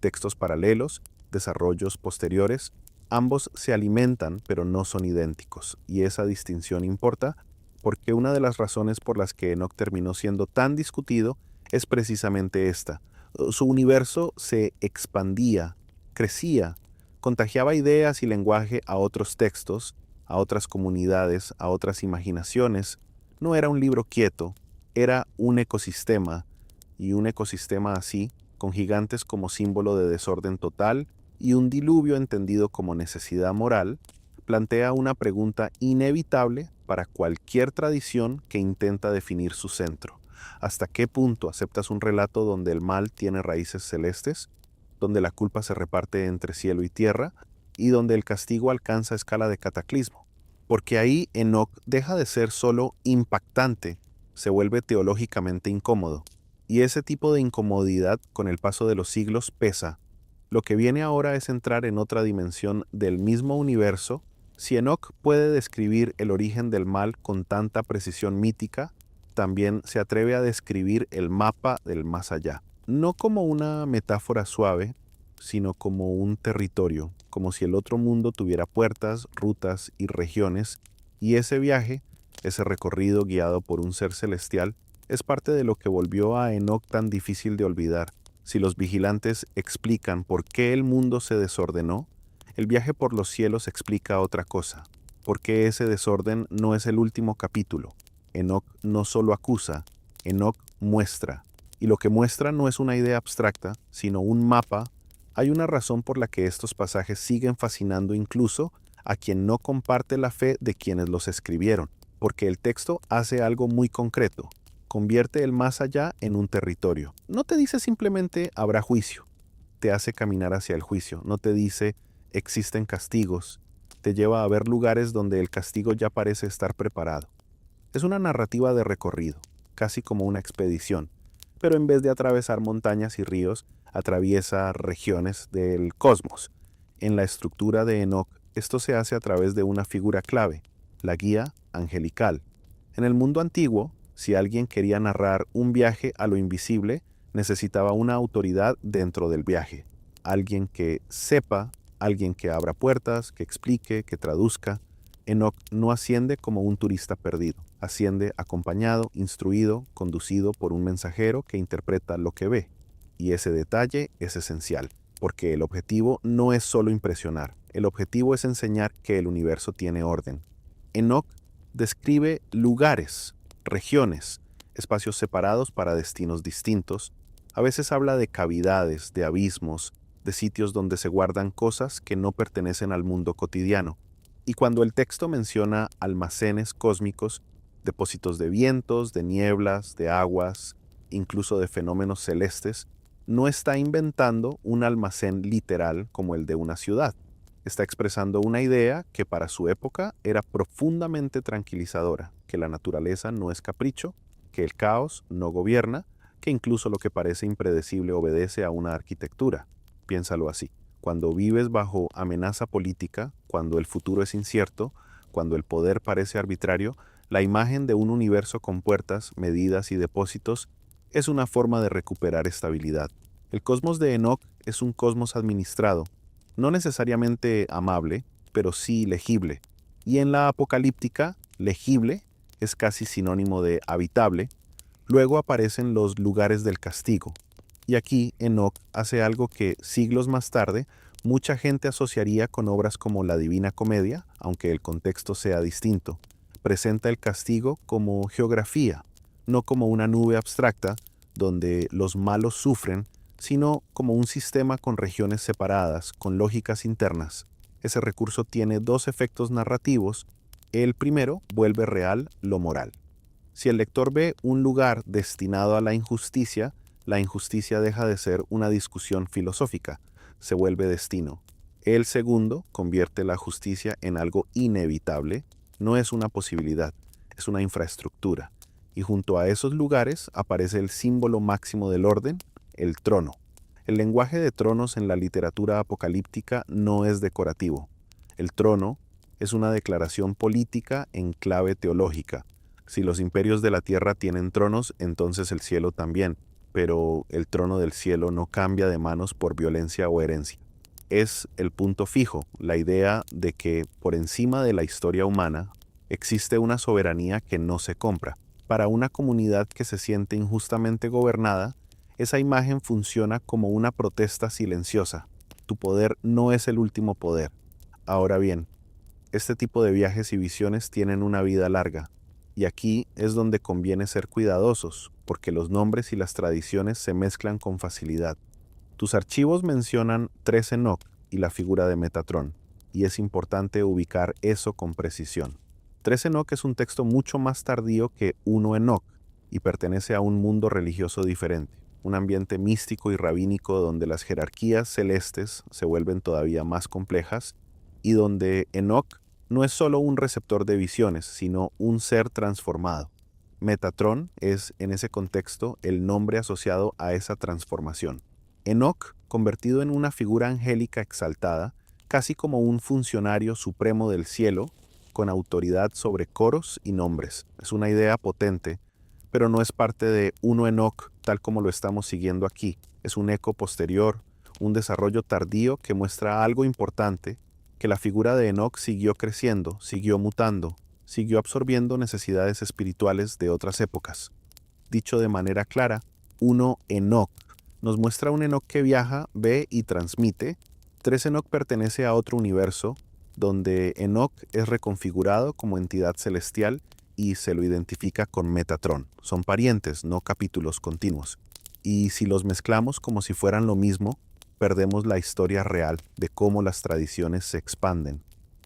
textos paralelos, desarrollos posteriores. Ambos se alimentan, pero no son idénticos, y esa distinción importa porque una de las razones por las que Enoch terminó siendo tan discutido es precisamente esta. Su universo se expandía, crecía, contagiaba ideas y lenguaje a otros textos, a otras comunidades, a otras imaginaciones. No era un libro quieto, era un ecosistema, y un ecosistema así, con gigantes como símbolo de desorden total y un diluvio entendido como necesidad moral, plantea una pregunta inevitable para cualquier tradición que intenta definir su centro. ¿Hasta qué punto aceptas un relato donde el mal tiene raíces celestes, donde la culpa se reparte entre cielo y tierra y donde el castigo alcanza escala de cataclismo? Porque ahí Enoc deja de ser solo impactante, se vuelve teológicamente incómodo. Y ese tipo de incomodidad con el paso de los siglos pesa. Lo que viene ahora es entrar en otra dimensión del mismo universo. Si Enoc puede describir el origen del mal con tanta precisión mítica, también se atreve a describir el mapa del más allá. No como una metáfora suave, sino como un territorio, como si el otro mundo tuviera puertas, rutas y regiones, y ese viaje, ese recorrido guiado por un ser celestial, es parte de lo que volvió a Enoc tan difícil de olvidar. Si los vigilantes explican por qué el mundo se desordenó, el viaje por los cielos explica otra cosa, porque ese desorden no es el último capítulo. Enoc no solo acusa, Enoc muestra, y lo que muestra no es una idea abstracta, sino un mapa. Hay una razón por la que estos pasajes siguen fascinando incluso a quien no comparte la fe de quienes los escribieron, porque el texto hace algo muy concreto, convierte el más allá en un territorio. No te dice simplemente habrá juicio, te hace caminar hacia el juicio, no te dice existen castigos, te lleva a ver lugares donde el castigo ya parece estar preparado. Es una narrativa de recorrido, casi como una expedición, pero en vez de atravesar montañas y ríos, atraviesa regiones del cosmos. En la estructura de Enoc, esto se hace a través de una figura clave, la guía angelical. En el mundo antiguo, si alguien quería narrar un viaje a lo invisible, necesitaba una autoridad dentro del viaje, alguien que sepa, alguien que abra puertas, que explique, que traduzca. Enoc no asciende como un turista perdido, asciende acompañado, instruido, conducido por un mensajero que interpreta lo que ve. Y ese detalle es esencial, porque el objetivo no es solo impresionar, el objetivo es enseñar que el universo tiene orden. Enoc describe lugares, regiones, espacios separados para destinos distintos. A veces habla de cavidades, de abismos, de sitios donde se guardan cosas que no pertenecen al mundo cotidiano. Y cuando el texto menciona almacenes cósmicos, depósitos de vientos, de nieblas, de aguas, incluso de fenómenos celestes, no está inventando un almacén literal como el de una ciudad. Está expresando una idea que para su época era profundamente tranquilizadora, que la naturaleza no es capricho, que el caos no gobierna, que incluso lo que parece impredecible obedece a una arquitectura. Piénsalo así. Cuando vives bajo amenaza política, cuando el futuro es incierto, cuando el poder parece arbitrario, la imagen de un universo con puertas, medidas y depósitos es una forma de recuperar estabilidad. El cosmos de Enoc es un cosmos administrado, no necesariamente amable, pero sí legible. Y en la apocalíptica, legible es casi sinónimo de habitable. Luego aparecen los lugares del castigo. Y aquí Enoc hace algo que siglos más tarde mucha gente asociaría con obras como la Divina Comedia, aunque el contexto sea distinto. Presenta el castigo como geografía, no como una nube abstracta donde los malos sufren, sino como un sistema con regiones separadas, con lógicas internas. Ese recurso tiene dos efectos narrativos. El primero vuelve real lo moral. Si el lector ve un lugar destinado a la injusticia deja de ser una discusión filosófica, se vuelve destino. El segundo convierte la justicia en algo inevitable, no es una posibilidad, es una infraestructura. Y junto a esos lugares aparece el símbolo máximo del orden, el trono. El lenguaje de tronos en la literatura apocalíptica no es decorativo. El trono es una declaración política en clave teológica. Si los imperios de la tierra tienen tronos, entonces el cielo también, pero el trono del cielo no cambia de manos por violencia o herencia. Es el punto fijo, la idea de que por encima de la historia humana existe una soberanía que no se compra. Para una comunidad que se siente injustamente gobernada, esa imagen funciona como una protesta silenciosa. Tu poder no es el último poder. Ahora bien, este tipo de viajes y visiones tienen una vida larga, y aquí es donde conviene ser cuidadosos, porque los nombres y las tradiciones se mezclan con facilidad. Tus archivos mencionan 3 Enoc y la figura de Metatrón, y es importante ubicar eso con precisión. 3 Enoc es un texto mucho más tardío que 1 Enoc. y pertenece a un mundo religioso diferente, un ambiente místico y rabínico donde las jerarquías celestes se vuelven todavía más complejas y donde Enoc no es solo un receptor de visiones, sino un ser transformado. Metatron es, en ese contexto, el nombre asociado a esa transformación. Enoc, convertido en una figura angélica exaltada, casi como un funcionario supremo del cielo, con autoridad sobre coros y nombres. Es una idea potente, pero no es parte de uno Enoc tal como lo estamos siguiendo aquí. Es un eco posterior, un desarrollo tardío que muestra algo importante, que la figura de Enoc siguió creciendo, siguió mutando, siguió absorbiendo necesidades espirituales de otras épocas. Dicho de manera clara, uno Enoc nos muestra un Enoc que viaja, ve y transmite. Tres Enoc pertenece a otro universo, donde Enoc es reconfigurado como entidad celestial y se lo identifica con Metatron. Son parientes, no capítulos continuos. Y si los mezclamos como si fueran lo mismo, perdemos la historia real de cómo las tradiciones se expanden.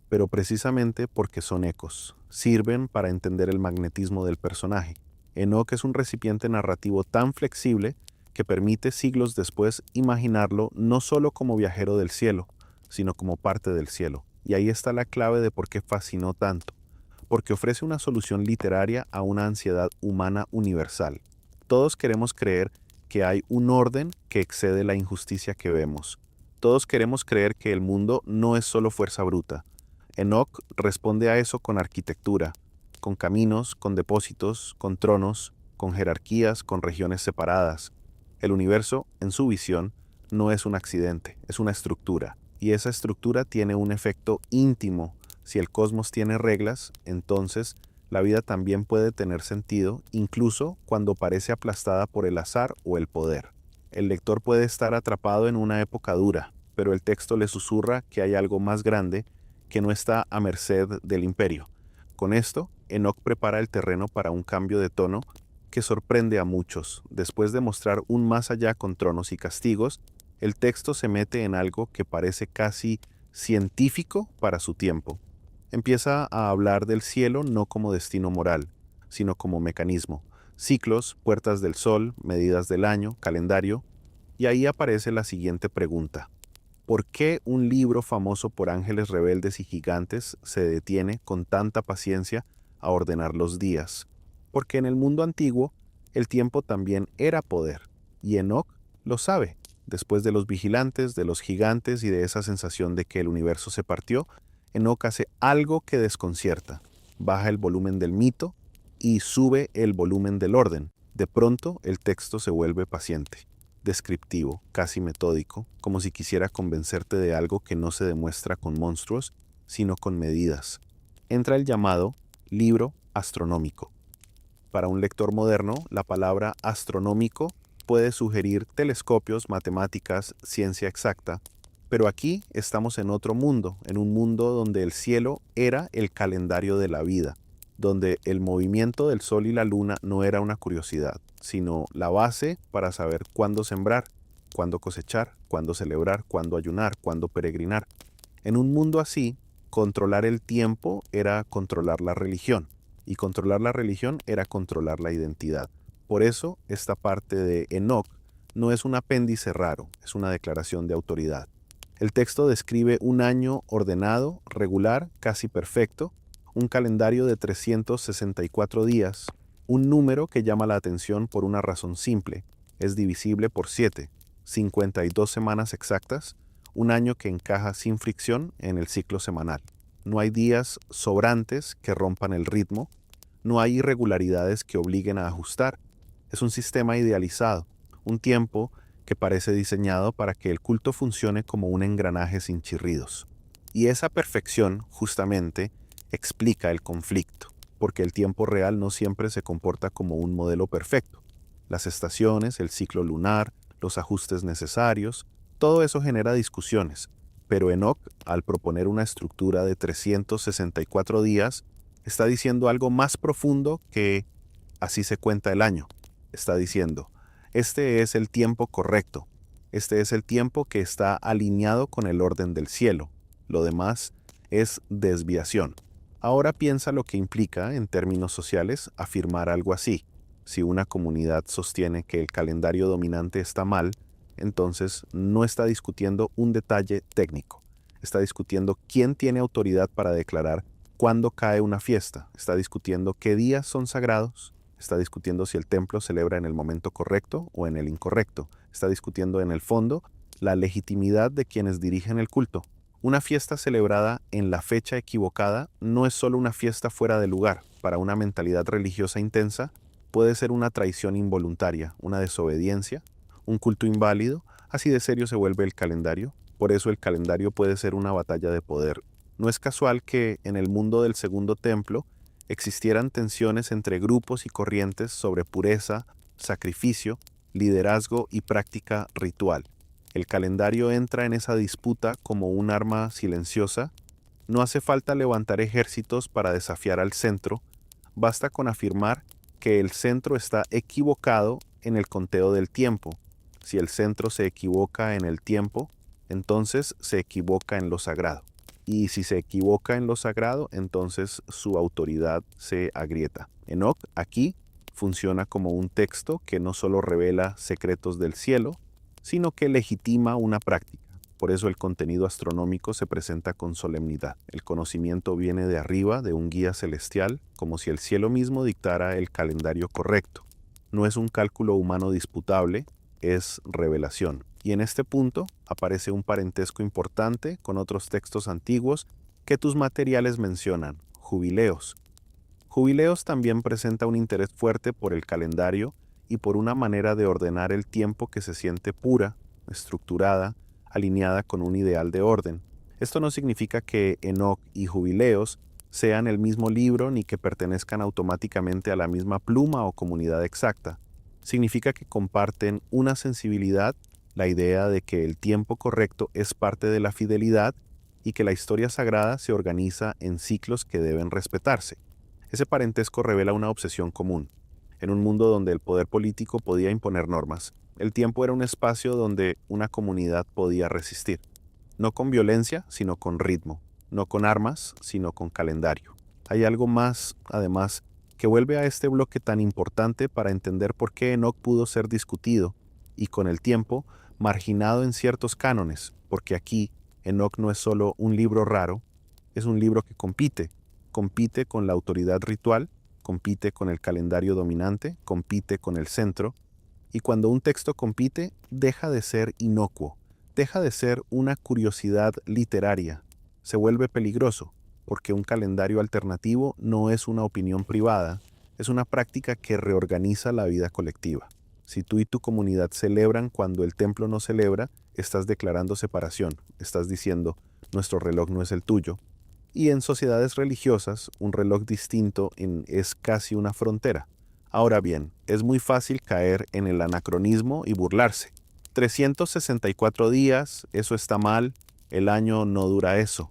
Pero precisamente porque son ecos, sirven para entender el magnetismo del personaje. Enoc es un recipiente narrativo tan flexible que permite siglos después imaginarlo no solo como viajero del cielo, sino como parte del cielo. Y ahí está la clave de por qué fascinó tanto, porque ofrece una solución literaria a una ansiedad humana universal. Todos queremos creer que hay un orden que excede la injusticia que vemos. Todos queremos creer que el mundo no es solo fuerza bruta. Enoc responde a eso con arquitectura, con caminos, con depósitos, con tronos, con jerarquías, con regiones separadas. El universo, en su visión, no es un accidente, es una estructura. Y esa estructura tiene un efecto íntimo. Si el cosmos tiene reglas, entonces la vida también puede tener sentido, incluso cuando parece aplastada por el azar o el poder. El lector puede estar atrapado en una época dura, pero el texto le susurra que hay algo más grande que no está a merced del imperio. Con esto, Enoc prepara el terreno para un cambio de tono que sorprende a muchos. Después de mostrar un más allá con tronos y castigos, el texto se mete en algo que parece casi científico para su tiempo. Empieza a hablar del cielo no como destino moral, sino como mecanismo. Ciclos, puertas del sol, medidas del año, calendario. Y ahí aparece la siguiente pregunta. ¿Por qué un libro famoso por ángeles rebeldes y gigantes se detiene con tanta paciencia a ordenar los días? Porque en el mundo antiguo el tiempo también era poder, y Enoc lo sabe. Después de los vigilantes, de los gigantes y de esa sensación de que el universo se partió, Enoc hace algo que desconcierta. Baja el volumen del mito y sube el volumen del orden. De pronto el texto se vuelve paciente, descriptivo, casi metódico, como si quisiera convencerte de algo que no se demuestra con monstruos, sino con medidas. Entra el llamado libro astronómico. Para un lector moderno, la palabra astronómico puede sugerir telescopios, matemáticas, ciencia exacta, pero aquí estamos en otro mundo, en un mundo donde el cielo era el calendario de la vida, donde el movimiento del sol y la luna no era una curiosidad, sino la base para saber cuándo sembrar, cuándo cosechar, cuándo celebrar, cuándo ayunar, cuándo peregrinar. En un mundo así, controlar el tiempo era controlar la religión, y controlar la religión era controlar la identidad. Por eso, esta parte de Enoc no es un apéndice raro, es una declaración de autoridad. El texto describe un año ordenado, regular, casi perfecto, un calendario de 364 días, un número que llama la atención por una razón simple, es divisible por 7, 52 semanas exactas, un año que encaja sin fricción en el ciclo semanal. No hay días sobrantes que rompan el ritmo, no hay irregularidades que obliguen a ajustar. Es un sistema idealizado, un tiempo que parece diseñado para que el culto funcione como un engranaje sin chirridos. Y esa perfección, justamente, explica el conflicto, porque el tiempo real no siempre se comporta como un modelo perfecto. Las estaciones, el ciclo lunar, los ajustes necesarios, todo eso genera discusiones, pero Enoc, al proponer una estructura de 364 días, está diciendo algo más profundo que así se cuenta el año. Está diciendo, este es el tiempo correcto, este es el tiempo que está alineado con el orden del cielo, lo demás es desviación. Ahora piensa lo que implica, en términos sociales, afirmar algo así. Si una comunidad sostiene que el calendario dominante está mal, entonces no está discutiendo un detalle técnico. Está discutiendo quién tiene autoridad para declarar cuándo cae una fiesta. Está discutiendo qué días son sagrados. Está discutiendo si el templo celebra en el momento correcto o en el incorrecto. Está discutiendo en el fondo la legitimidad de quienes dirigen el culto. Una fiesta celebrada en la fecha equivocada no es solo una fiesta fuera de lugar. Para una mentalidad religiosa intensa, puede ser una traición involuntaria, una desobediencia, un culto inválido. Así de serio se vuelve el calendario. Por eso el calendario puede ser una batalla de poder. No es casual que en el mundo del Segundo Templo existieran tensiones entre grupos y corrientes sobre pureza, sacrificio, liderazgo y práctica ritual. El calendario entra en esa disputa como un arma silenciosa. No hace falta levantar ejércitos para desafiar al centro, basta con afirmar que el centro está equivocado en el conteo del tiempo. Si el centro se equivoca en el tiempo, entonces se equivoca en lo sagrado. Y si se equivoca en lo sagrado, entonces su autoridad se agrieta. Enoc aquí funciona como un texto que no solo revela secretos del cielo, sino que legitima una práctica. Por eso el contenido astronómico se presenta con solemnidad. El conocimiento viene de arriba, de un guía celestial, como si el cielo mismo dictara el calendario correcto. No es un cálculo humano disputable, es revelación. Y en este punto aparece un parentesco importante con otros textos antiguos que tus materiales mencionan, jubileos. Jubileos también presenta un interés fuerte por el calendario y por una manera de ordenar el tiempo que se siente pura, estructurada, alineada con un ideal de orden. Esto no significa que Enoc y Jubileos sean el mismo libro ni que pertenezcan automáticamente a la misma pluma o comunidad exacta. Significa que comparten una sensibilidad, la idea de que el tiempo correcto es parte de la fidelidad y que la historia sagrada se organiza en ciclos que deben respetarse. Ese parentesco revela una obsesión común. En un mundo donde el poder político podía imponer normas, el tiempo era un espacio donde una comunidad podía resistir. No con violencia, sino con ritmo. No con armas, sino con calendario. Hay algo más, además, que vuelve a este bloque tan importante para entender por qué Enoc pudo ser discutido y, con el tiempo, marginado en ciertos cánones, porque aquí Enoc no es solo un libro raro, es un libro que compite con la autoridad ritual, compite con el calendario dominante, compite con el centro, y cuando un texto compite, deja de ser inocuo, deja de ser una curiosidad literaria, se vuelve peligroso, porque un calendario alternativo no es una opinión privada, es una práctica que reorganiza la vida colectiva. Si tú y tu comunidad celebran cuando el templo no celebra, estás declarando separación, estás diciendo, nuestro reloj no es el tuyo. Y en sociedades religiosas, un reloj distinto es casi una frontera. Ahora bien, es muy fácil caer en el anacronismo y burlarse. 364 días, eso está mal, el año no dura eso.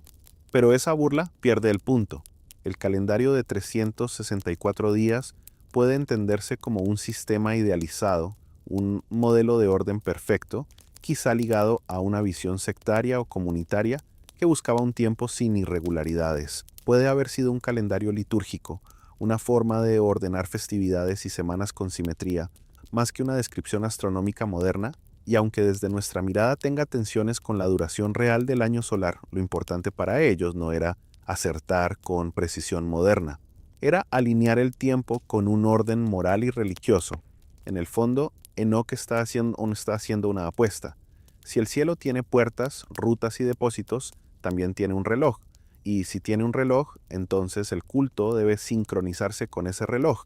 Pero esa burla pierde el punto. El calendario de 364 días puede entenderse como un sistema idealizado, un modelo de orden perfecto, quizá ligado a una visión sectaria o comunitaria que buscaba un tiempo sin irregularidades. Puede haber sido un calendario litúrgico, una forma de ordenar festividades y semanas con simetría, más que una descripción astronómica moderna, y aunque desde nuestra mirada tenga tensiones con la duración real del año solar, lo importante para ellos no era acertar con precisión moderna, era alinear el tiempo con un orden moral y religioso. En el fondo, Enoc está haciendo una apuesta. Si el cielo tiene puertas, rutas y depósitos, también tiene un reloj. Y si tiene un reloj, entonces el culto debe sincronizarse con ese reloj.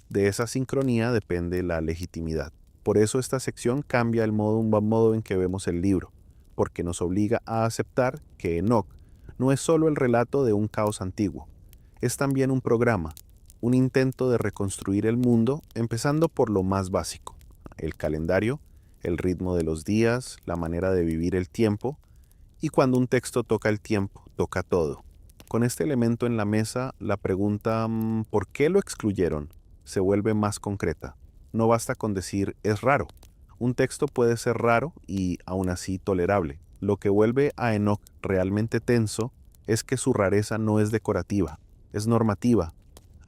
De esa sincronía depende la legitimidad. Por eso esta sección cambia el modo en que vemos el libro, porque nos obliga a aceptar que Enoc no es solo el relato de un caos antiguo, es también un programa, un intento de reconstruir el mundo, empezando por lo más básico, el calendario, el ritmo de los días, la manera de vivir el tiempo, y cuando un texto toca el tiempo, toca todo. Con este elemento en la mesa, la pregunta ¿por qué lo excluyeron? Se vuelve más concreta. No basta con decir es raro. Un texto puede ser raro y aún así tolerable. Lo que vuelve a Enoc realmente tenso es que su rareza no es decorativa, es normativa.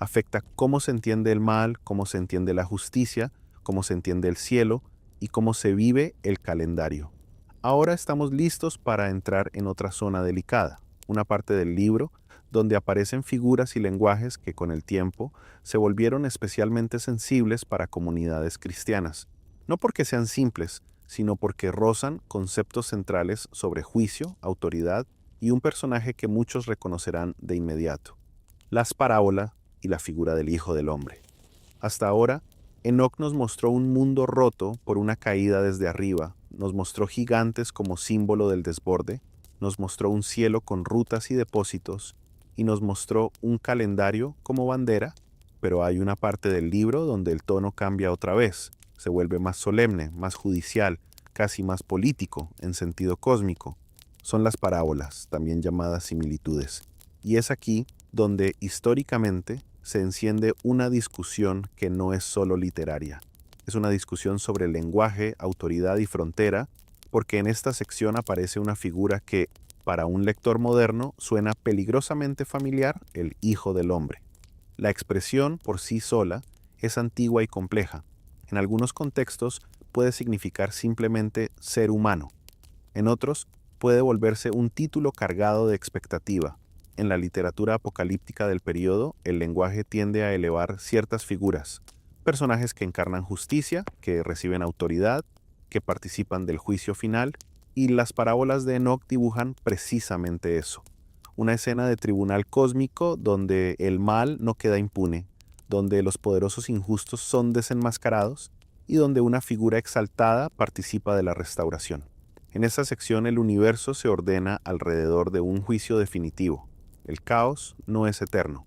Afecta cómo se entiende el mal, cómo se entiende la justicia, cómo se entiende el cielo y cómo se vive el calendario. Ahora estamos listos para entrar en otra zona delicada, una parte del libro donde aparecen figuras y lenguajes que con el tiempo se volvieron especialmente sensibles para comunidades cristianas, no porque sean simples, sino porque rozan conceptos centrales sobre juicio, autoridad y un personaje que muchos reconocerán de inmediato: las parábolas y la figura del Hijo del Hombre. Hasta ahora, Enoc nos mostró un mundo roto por una caída desde arriba, nos mostró gigantes como símbolo del desborde, nos mostró un cielo con rutas y depósitos, y nos mostró un calendario como bandera, pero hay una parte del libro donde el tono cambia otra vez, se vuelve más solemne, más judicial, casi más político en sentido cósmico. Son las parábolas, también llamadas similitudes. Y es aquí donde históricamente se enciende una discusión que no es solo literaria. Es una discusión sobre lenguaje, autoridad y frontera, porque en esta sección aparece una figura que, para un lector moderno, suena peligrosamente familiar: el Hijo del Hombre. La expresión por sí sola es antigua y compleja. En algunos contextos puede significar simplemente ser humano. En otros puede volverse un título cargado de expectativa. En la literatura apocalíptica del periodo, el lenguaje tiende a elevar ciertas figuras, personajes que encarnan justicia, que reciben autoridad, que participan del juicio final, y las parábolas de Enoc dibujan precisamente eso: una escena de tribunal cósmico donde el mal no queda impune, donde los poderosos injustos son desenmascarados y donde una figura exaltada participa de la restauración. En esta sección el universo se ordena alrededor de un juicio definitivo. El caos no es eterno.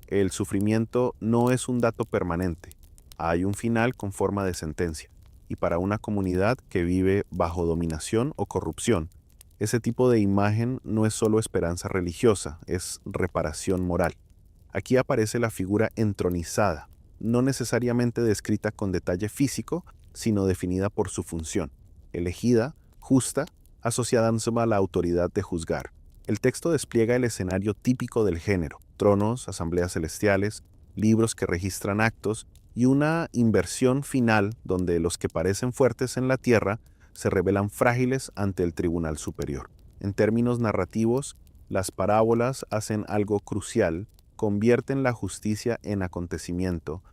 El sufrimiento no es un dato permanente. Hay un final con forma de sentencia. Y para una comunidad que vive bajo dominación o corrupción, ese tipo de imagen no es solo esperanza religiosa, es reparación moral. Aquí aparece la figura entronizada, no necesariamente descrita con detalle físico, sino definida por su función: elegida, justa, asociada a la autoridad de juzgar. El texto despliega el escenario típico del género: tronos, asambleas celestiales, libros que registran actos y una inversión final donde los que parecen fuertes en la tierra se revelan frágiles ante el tribunal superior. En términos narrativos, las parábolas hacen algo crucial: convierten la justicia en acontecimiento.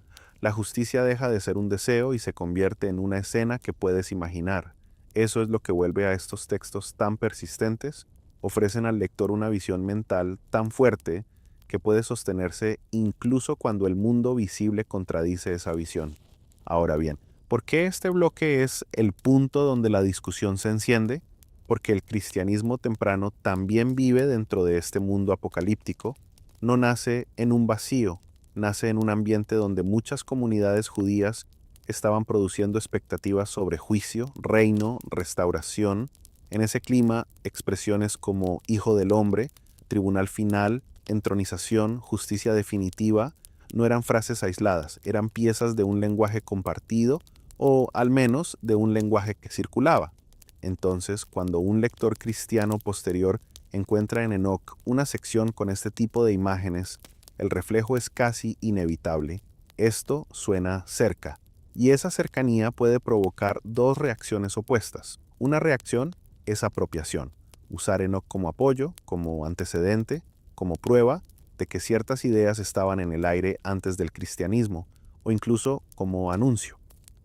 La justicia deja de ser un deseo y se convierte en una escena que puedes imaginar. Eso es lo que vuelve a estos textos tan persistentes. Ofrecen al lector una visión mental tan fuerte que puede sostenerse incluso cuando el mundo visible contradice esa visión. Ahora bien, ¿por qué este bloque es el punto donde la discusión se enciende? Porque el cristianismo temprano también vive dentro de este mundo apocalíptico. No nace en un vacío, nace en un ambiente donde muchas comunidades judías estaban produciendo expectativas sobre juicio, reino, restauración. En ese clima, expresiones como Hijo del Hombre, tribunal final, entronización, justicia definitiva, no eran frases aisladas, eran piezas de un lenguaje compartido, o al menos de un lenguaje que circulaba. Entonces, cuando un lector cristiano posterior encuentra en Enoc una sección con este tipo de imágenes, el reflejo es casi inevitable: esto suena cerca. Y esa cercanía puede provocar dos reacciones opuestas. Una reacción es apropiación: usar Enoc como apoyo, como antecedente, como prueba de que ciertas ideas estaban en el aire antes del cristianismo, o incluso como anuncio.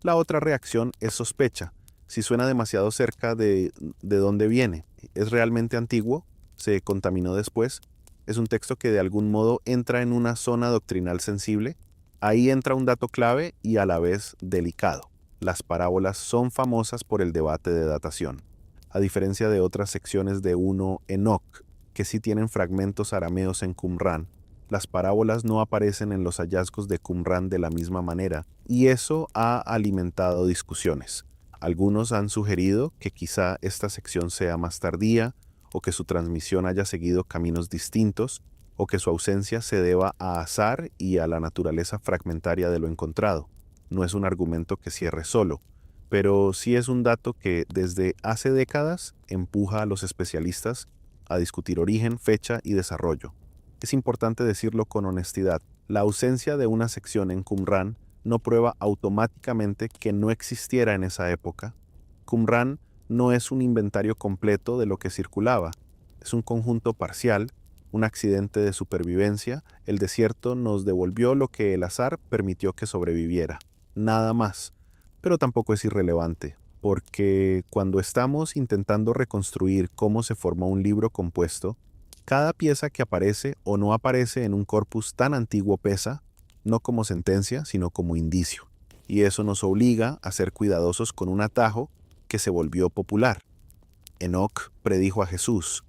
La otra reacción es sospecha: si suena demasiado cerca de dónde viene, ¿es realmente antiguo? ¿Se contaminó después? ¿Es un texto que de algún modo entra en una zona doctrinal sensible? Ahí entra un dato clave y a la vez delicado: las parábolas son famosas por el debate de datación. A diferencia de otras secciones de 1 Enoc, que sí tienen fragmentos arameos en Qumrán, las parábolas no aparecen en los hallazgos de Qumrán de la misma manera, y eso ha alimentado discusiones. Algunos han sugerido que quizá esta sección sea más tardía, o que su transmisión haya seguido caminos distintos, o que su ausencia se deba a azar y a la naturaleza fragmentaria de lo encontrado. No es un argumento que cierre solo, pero sí es un dato que desde hace décadas empuja a los especialistas a discutir origen, fecha y desarrollo. Es importante decirlo con honestidad: La ausencia de una sección en Qumran no prueba automáticamente que no existiera en esa época. Qumran no es un inventario completo de lo que circulaba, es un conjunto parcial, un accidente de supervivencia. El desierto nos devolvió lo que el azar permitió que sobreviviera, nada más. Pero tampoco es irrelevante, porque cuando estamos intentando reconstruir cómo se formó un libro compuesto, cada pieza que aparece o no aparece en un corpus tan antiguo pesa, no como sentencia, sino como indicio. Y eso nos obliga a ser cuidadosos con un atajo que se volvió popular. Enoc predijo a Jesús.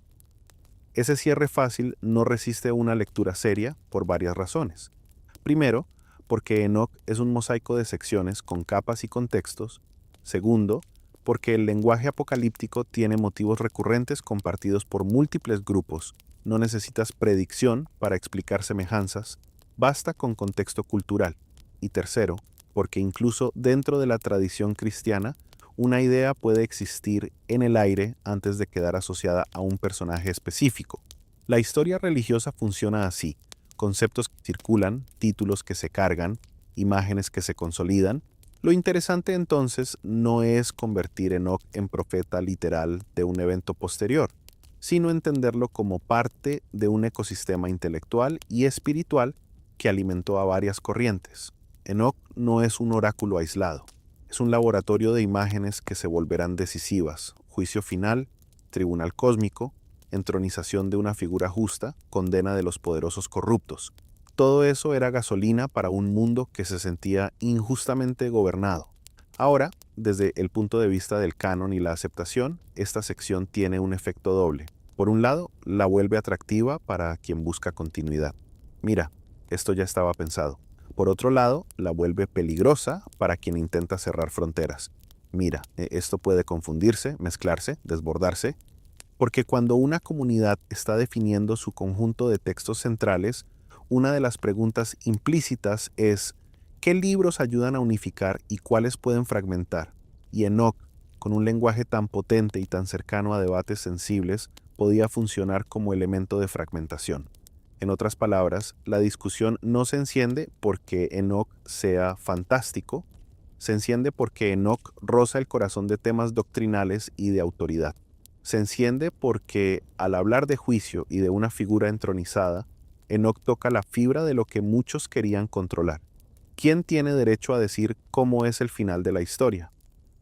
Ese cierre fácil no resiste una lectura seria por varias razones. Primero, porque Enoc es un mosaico de secciones con capas y contextos. Segundo, porque el lenguaje apocalíptico tiene motivos recurrentes compartidos por múltiples grupos. No necesitas predicción para explicar semejanzas, basta con contexto cultural. Y tercero, porque incluso dentro de la tradición cristiana, una idea puede existir en el aire antes de quedar asociada a un personaje específico. La historia religiosa funciona así: conceptos que circulan, títulos que se cargan, imágenes que se consolidan. Lo interesante entonces no es convertir a Enoc en profeta literal de un evento posterior, sino entenderlo como parte de un ecosistema intelectual y espiritual que alimentó a varias corrientes. Enoc no es un oráculo aislado, es un laboratorio de imágenes que se volverán decisivas: juicio final, tribunal cósmico, entronización de una figura justa, condena de los poderosos corruptos. Todo eso era gasolina para un mundo que se sentía injustamente gobernado. Ahora, desde el punto de vista del canon y la aceptación, esta sección tiene un efecto doble. Por un lado, la vuelve atractiva para quien busca continuidad. Mira, esto ya estaba pensado. Por otro lado, la vuelve peligrosa para quien intenta cerrar fronteras. Mira, esto puede confundirse, mezclarse, desbordarse, porque cuando una comunidad está definiendo su conjunto de textos centrales, una de las preguntas implícitas es: ¿qué libros ayudan a unificar y cuáles pueden fragmentar? Y Enoc, con un lenguaje tan potente y tan cercano a debates sensibles, podía funcionar como elemento de fragmentación. En otras palabras, la discusión no se enciende porque Enoc sea fantástico, se enciende porque Enoc roza el corazón de temas doctrinales y de autoridad. Se enciende porque, al hablar de juicio y de una figura entronizada, Enoc toca la fibra de lo que muchos querían controlar. ¿Quién tiene derecho a decir cómo es el final de la historia?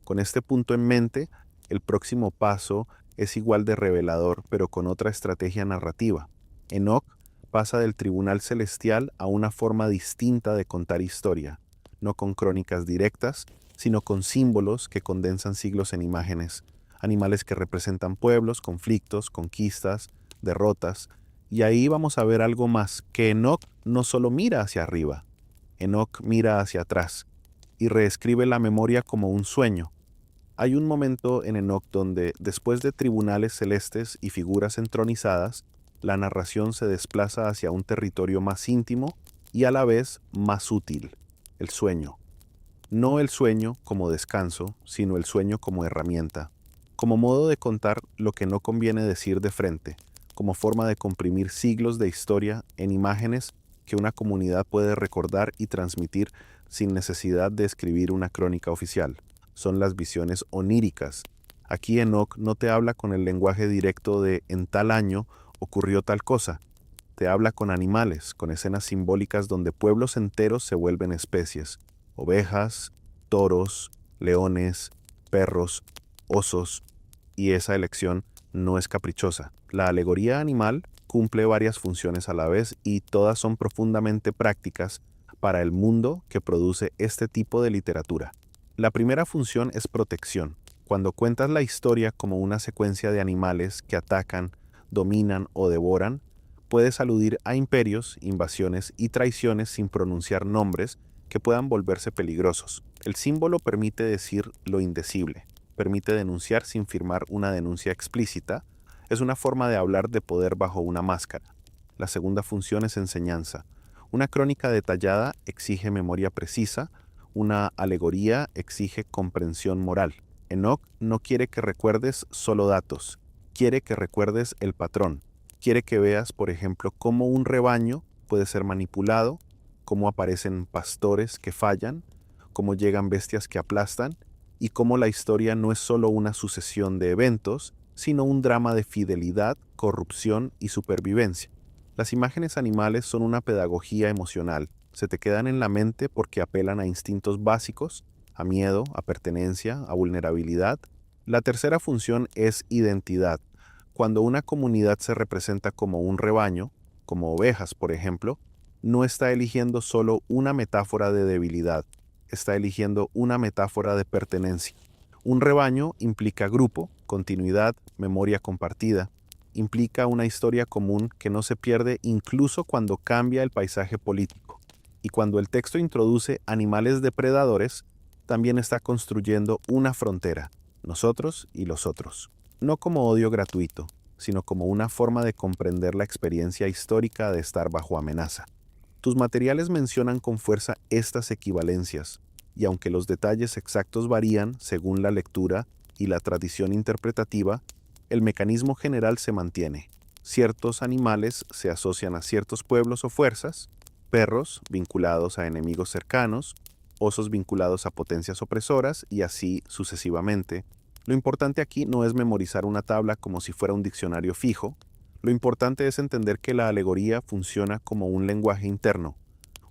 Con este punto en mente, el próximo paso es igual de revelador, pero con otra estrategia narrativa. Enoc pasa del tribunal celestial a una forma distinta de contar historia, no con crónicas directas, sino con símbolos que condensan siglos en imágenes, animales que representan pueblos, conflictos, conquistas, derrotas. Y ahí vamos a ver algo más: que Enoc no solo mira hacia arriba, Enoc mira hacia atrás y reescribe la memoria como un sueño. Hay un momento en Enoc donde, después de tribunales celestes y figuras entronizadas, la narración se desplaza hacia un territorio más íntimo y a la vez más útil: el sueño. No el sueño como descanso, sino el sueño como herramienta, como modo de contar lo que no conviene decir de frente, como forma de comprimir siglos de historia en imágenes que una comunidad puede recordar y transmitir sin necesidad de escribir una crónica oficial. Son las visiones oníricas. Aquí Enoc no te habla con el lenguaje directo de en tal año ocurrió tal cosa. Te habla con animales, con escenas simbólicas donde pueblos enteros se vuelven especies: ovejas, toros, leones, perros, osos. Y esa elección no es caprichosa. La alegoría animal cumple varias funciones a la vez y todas son profundamente prácticas para el mundo que produce este tipo de literatura. La primera función es protección. Cuando cuentas la historia como una secuencia de animales que atacan, dominan o devoran, puedes aludir a imperios, invasiones y traiciones sin pronunciar nombres que puedan volverse peligrosos. El símbolo permite decir lo indecible, permite denunciar sin firmar una denuncia explícita. Es una forma de hablar de poder bajo una máscara. La segunda función es enseñanza. Una crónica detallada exige memoria precisa, una alegoría exige comprensión moral. Enoc no quiere que recuerdes solo datos, quiere que recuerdes el patrón. Quiere que veas, por ejemplo, cómo un rebaño puede ser manipulado, cómo aparecen pastores que fallan, cómo llegan bestias que aplastan, y cómo la historia no es solo una sucesión de eventos, sino un drama de fidelidad, corrupción y supervivencia. Las imágenes animales son una pedagogía emocional. Se te quedan en la mente porque apelan a instintos básicos, a miedo, a pertenencia, a vulnerabilidad. La tercera función es identidad. Cuando una comunidad se representa como un rebaño, como ovejas, por ejemplo, no está eligiendo solo una metáfora de debilidad, está eligiendo una metáfora de pertenencia. Un rebaño implica grupo, continuidad, memoria compartida. Implica una historia común que no se pierde incluso cuando cambia el paisaje político. Y cuando el texto introduce animales depredadores, también está construyendo una frontera, nosotros y los otros. No como odio gratuito, sino como una forma de comprender la experiencia histórica de estar bajo amenaza. Tus materiales mencionan con fuerza estas equivalencias, y aunque los detalles exactos varían según la lectura y la tradición interpretativa, el mecanismo general se mantiene. Ciertos animales se asocian a ciertos pueblos o fuerzas, perros vinculados a enemigos cercanos, osos vinculados a potencias opresoras y así sucesivamente. Lo importante aquí no es memorizar una tabla como si fuera un diccionario fijo. Lo importante es entender que la alegoría funciona como un lenguaje interno,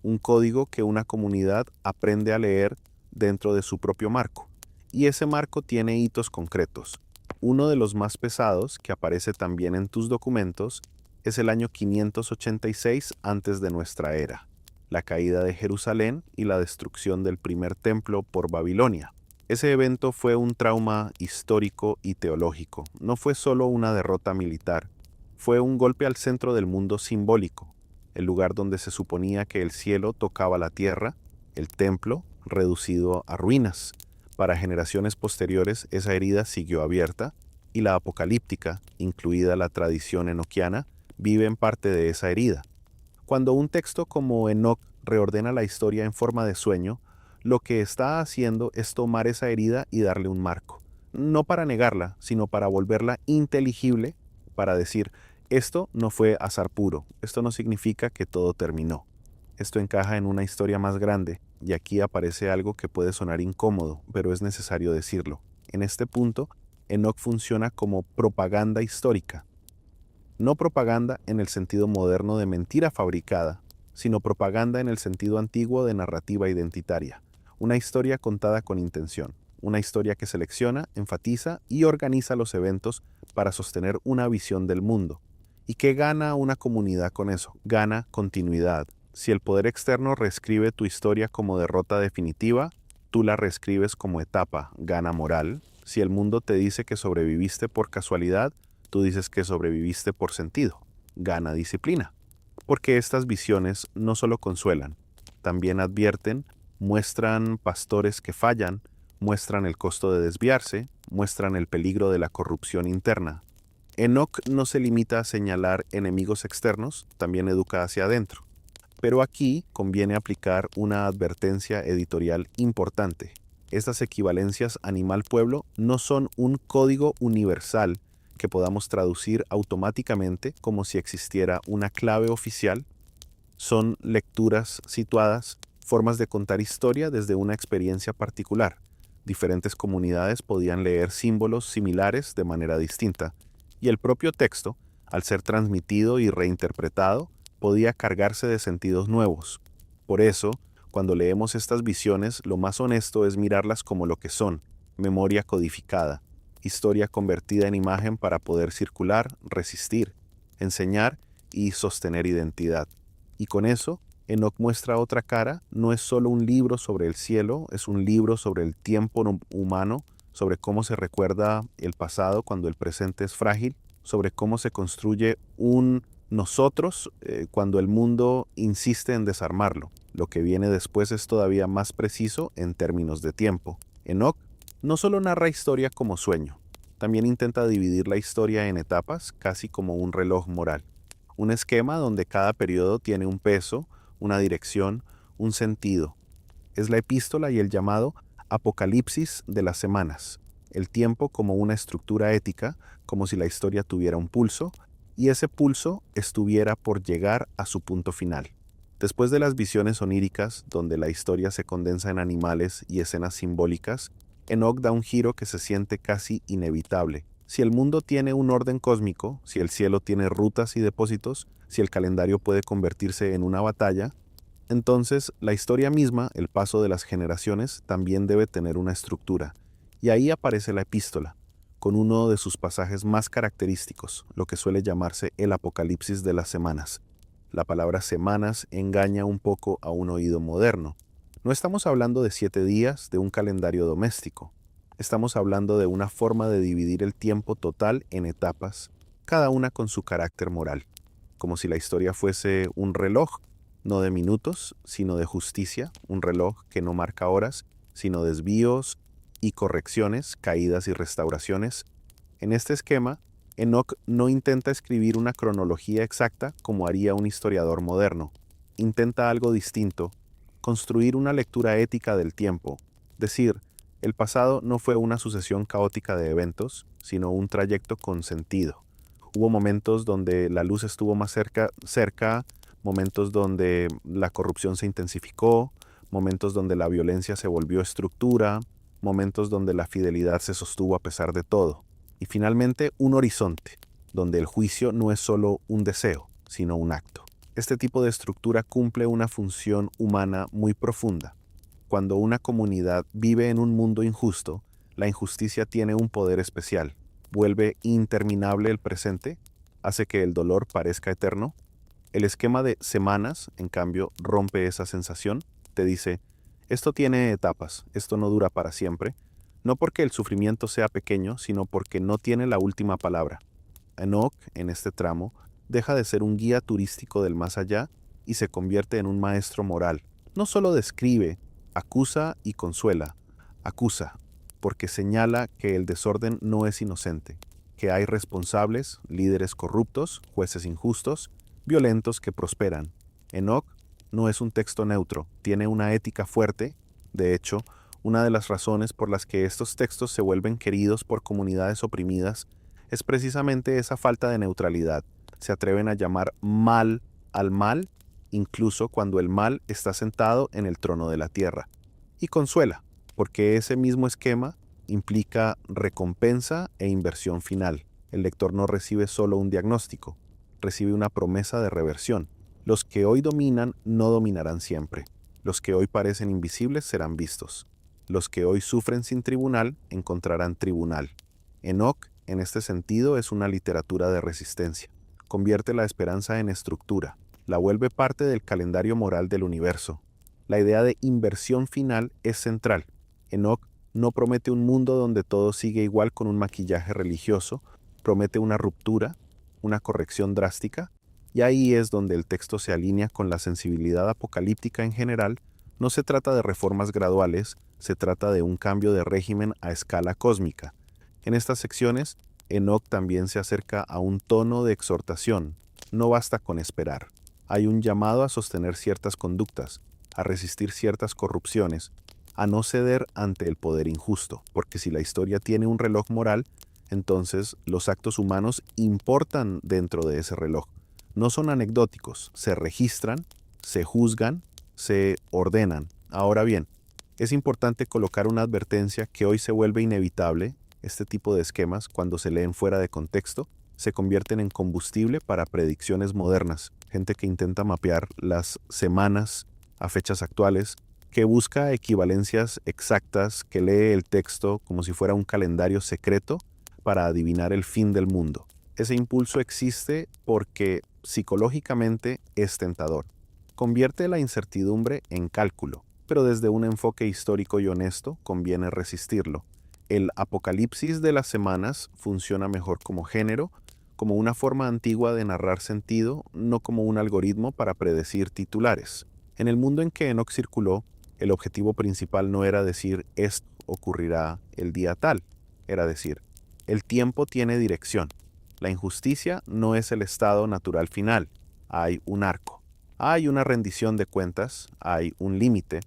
un código que una comunidad aprende a leer dentro de su propio marco. Y ese marco tiene hitos concretos. Uno de los más pesados, que aparece también en tus documentos, es el año 586 antes de nuestra era, la caída de Jerusalén y la destrucción del primer templo por Babilonia. Ese evento fue un trauma histórico y teológico. No fue solo una derrota militar, fue un golpe al centro del mundo simbólico, el lugar donde se suponía que el cielo tocaba la tierra, el templo reducido a ruinas. Para generaciones posteriores esa herida siguió abierta y la apocalíptica, incluida la tradición enoquiana, vive en parte de esa herida. Cuando un texto como Enoc reordena la historia en forma de sueño, lo que está haciendo es tomar esa herida y darle un marco. No para negarla, sino para volverla inteligible, para decir, esto no fue azar puro, esto no significa que todo terminó. Esto encaja en una historia más grande, y aquí aparece algo que puede sonar incómodo, pero es necesario decirlo. En este punto, Enoc funciona como propaganda histórica. No propaganda en el sentido moderno de mentira fabricada, sino propaganda en el sentido antiguo de narrativa identitaria. Una historia contada con intención, una historia que selecciona, enfatiza y organiza los eventos para sostener una visión del mundo. ¿Y qué gana una comunidad con eso? Gana continuidad. Si el poder externo reescribe tu historia como derrota definitiva, tú la reescribes como etapa, gana moral. Si el mundo te dice que sobreviviste por casualidad, tú dices que sobreviviste por sentido, gana disciplina. Porque estas visiones no solo consuelan, también advierten, muestran pastores que fallan, muestran el costo de desviarse, muestran el peligro de la corrupción interna. Enoc no se limita a señalar enemigos externos, también educa hacia adentro. Pero aquí conviene aplicar una advertencia editorial importante. Estas equivalencias animal-pueblo no son un código universal que podamos traducir automáticamente como si existiera una clave oficial. Son lecturas situadas, formas de contar historia desde una experiencia particular. Diferentes comunidades podían leer símbolos similares de manera distinta, y el propio texto, al ser transmitido y reinterpretado, podía cargarse de sentidos nuevos. Por eso, cuando leemos estas visiones, lo más honesto es mirarlas como lo que son, memoria codificada, historia convertida en imagen para poder circular, resistir, enseñar y sostener identidad. Y con eso, Enoc muestra otra cara, no es solo un libro sobre el cielo, es un libro sobre el tiempo humano, sobre cómo se recuerda el pasado cuando el presente es frágil, sobre cómo se construye un nosotros cuando el mundo insiste en desarmarlo. Lo que viene después es todavía más preciso en términos de tiempo. Enoc no solo narra historia como sueño, también intenta dividir la historia en etapas, casi como un reloj moral. Un esquema donde cada periodo tiene un peso, una dirección, un sentido. Es la epístola y el llamado apocalipsis de las semanas, el tiempo como una estructura ética, como si la historia tuviera un pulso, y ese pulso estuviera por llegar a su punto final. Después de las visiones oníricas, donde la historia se condensa en animales y escenas simbólicas, Enoc da un giro que se siente casi inevitable. Si el mundo tiene un orden cósmico, si el cielo tiene rutas y depósitos, si el calendario puede convertirse en una batalla, entonces la historia misma, el paso de las generaciones, también debe tener una estructura. Y ahí aparece la epístola, con uno de sus pasajes más característicos, lo que suele llamarse el Apocalipsis de las semanas. La palabra semanas engaña un poco a un oído moderno. No estamos hablando de 7 días de un calendario doméstico. Estamos hablando de una forma de dividir el tiempo total en etapas, cada una con su carácter moral, como si la historia fuese un reloj, no de minutos, sino de justicia, un reloj que no marca horas, sino desvíos y correcciones, caídas y restauraciones. En este esquema, Enoc no intenta escribir una cronología exacta como haría un historiador moderno. Intenta algo distinto, construir una lectura ética del tiempo, decir, el pasado no fue una sucesión caótica de eventos, sino un trayecto con sentido. Hubo momentos donde la luz estuvo más cerca, momentos donde la corrupción se intensificó, momentos donde la violencia se volvió estructura, momentos donde la fidelidad se sostuvo a pesar de todo. Y finalmente, un horizonte, donde el juicio no es solo un deseo, sino un acto. Este tipo de estructura cumple una función humana muy profunda. Cuando una comunidad vive en un mundo injusto, la injusticia tiene un poder especial. Vuelve interminable el presente, hace que el dolor parezca eterno. El esquema de semanas, en cambio, rompe esa sensación. Te dice, esto tiene etapas, esto no dura para siempre, no porque el sufrimiento sea pequeño, sino porque no tiene la última palabra. Enoc, en este tramo, deja de ser un guía turístico del más allá y se convierte en un maestro moral. No solo describe, acusa y consuela. Acusa, porque señala que el desorden no es inocente, que hay responsables, líderes corruptos, jueces injustos, violentos que prosperan. Enoc no es un texto neutro, tiene una ética fuerte. De hecho, una de las razones por las que estos textos se vuelven queridos por comunidades oprimidas es precisamente esa falta de neutralidad. Se atreven a llamar mal al mal, incluso cuando el mal está sentado en el trono de la tierra. Y consuela, porque ese mismo esquema implica recompensa e inversión final. El lector no recibe solo un diagnóstico, recibe una promesa de reversión. Los que hoy dominan no dominarán siempre. Los que hoy parecen invisibles serán vistos. Los que hoy sufren sin tribunal encontrarán tribunal. Enoc, en este sentido, es una literatura de resistencia. Convierte la esperanza en estructura. La vuelve parte del calendario moral del universo. La idea de inversión final es central. Enoc no promete un mundo donde todo sigue igual con un maquillaje religioso, promete una ruptura, una corrección drástica, y ahí es donde el texto se alinea con la sensibilidad apocalíptica en general. No se trata de reformas graduales, se trata de un cambio de régimen a escala cósmica. En estas secciones, Enoc también se acerca a un tono de exhortación. No basta con esperar. Hay un llamado a sostener ciertas conductas, a resistir ciertas corrupciones, a no ceder ante el poder injusto, porque si la historia tiene un reloj moral, entonces los actos humanos importan dentro de ese reloj. No son anecdóticos, se registran, se juzgan, se ordenan. Ahora bien, es importante colocar una advertencia que hoy se vuelve inevitable. Este tipo de esquemas, cuando se leen fuera de contexto, se convierten en combustible para predicciones modernas. Gente que intenta mapear las semanas a fechas actuales, que busca equivalencias exactas, que lee el texto como si fuera un calendario secreto para adivinar el fin del mundo. Ese impulso existe porque psicológicamente es tentador. Convierte la incertidumbre en cálculo, pero desde un enfoque histórico y honesto conviene resistirlo. El apocalipsis de las semanas funciona mejor como género, como una forma antigua de narrar sentido, no como un algoritmo para predecir titulares. En el mundo en que Enoc circuló, el objetivo principal no era decir esto ocurrirá el día tal, era decir, el tiempo tiene dirección. La injusticia no es el estado natural final, hay un arco. Hay una rendición de cuentas, hay un límite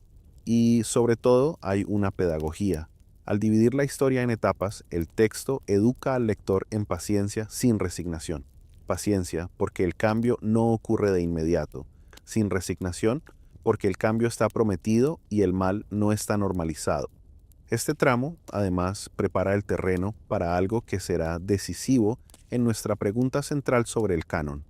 y sobre todo hay una pedagogía. Al dividir la historia en etapas, el texto educa al lector en paciencia sin resignación. Paciencia porque el cambio no ocurre de inmediato, sin resignación, porque el cambio está prometido y el mal no está normalizado. Este tramo, además, prepara el terreno para algo que será decisivo en nuestra pregunta central sobre el canon,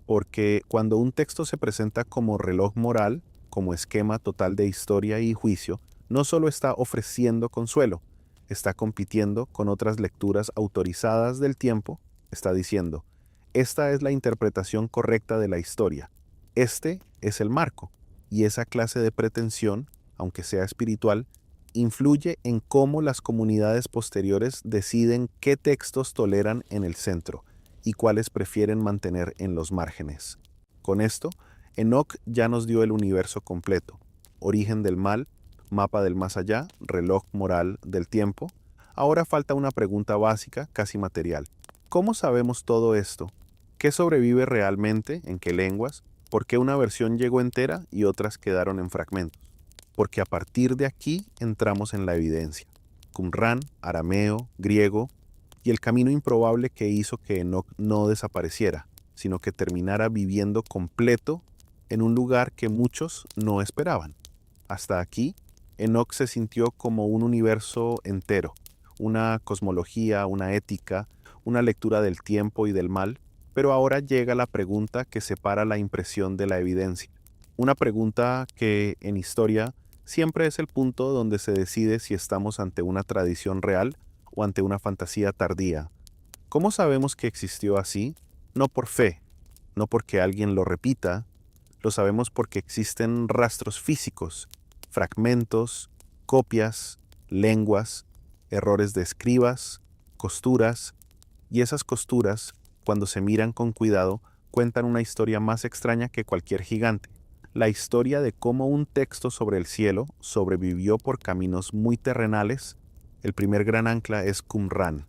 porque cuando un texto se presenta como reloj moral, como esquema total de historia y juicio, no solo está ofreciendo consuelo, está compitiendo con otras lecturas autorizadas del tiempo, está diciendo, esta es la interpretación correcta de la historia, este es el marco, y esa clase de pretensión, aunque sea espiritual, influye en cómo las comunidades posteriores deciden qué textos toleran en el centro y cuáles prefieren mantener en los márgenes. Con esto, Enoch ya nos dio el universo completo, origen del mal, mapa del más allá, reloj moral del tiempo. Ahora falta una pregunta básica, casi material. ¿Cómo sabemos todo esto? ¿Qué sobrevive realmente? ¿En qué lenguas? ¿Por qué una versión llegó entera y otras quedaron en fragmentos? Porque a partir de aquí entramos en la evidencia. Qumran, arameo, griego, y el camino improbable que hizo que Enoch no desapareciera, sino que terminara viviendo completo en un lugar que muchos no esperaban. Hasta aquí, Enoch se sintió como un universo entero, una cosmología, una ética, una lectura del tiempo y del mal, pero ahora llega la pregunta que separa la impresión de la evidencia. Una pregunta que en historia siempre es el punto donde se decide si estamos ante una tradición real o ante una fantasía tardía. ¿Cómo sabemos que existió así? No por fe, no porque alguien lo repita, lo sabemos porque existen rastros físicos, fragmentos, copias, lenguas, errores de escribas, costuras, y esas costuras, cuando se miran con cuidado, cuentan una historia más extraña que cualquier gigante. La historia de cómo un texto sobre el cielo sobrevivió por caminos muy terrenales. El primer gran ancla es Qumran.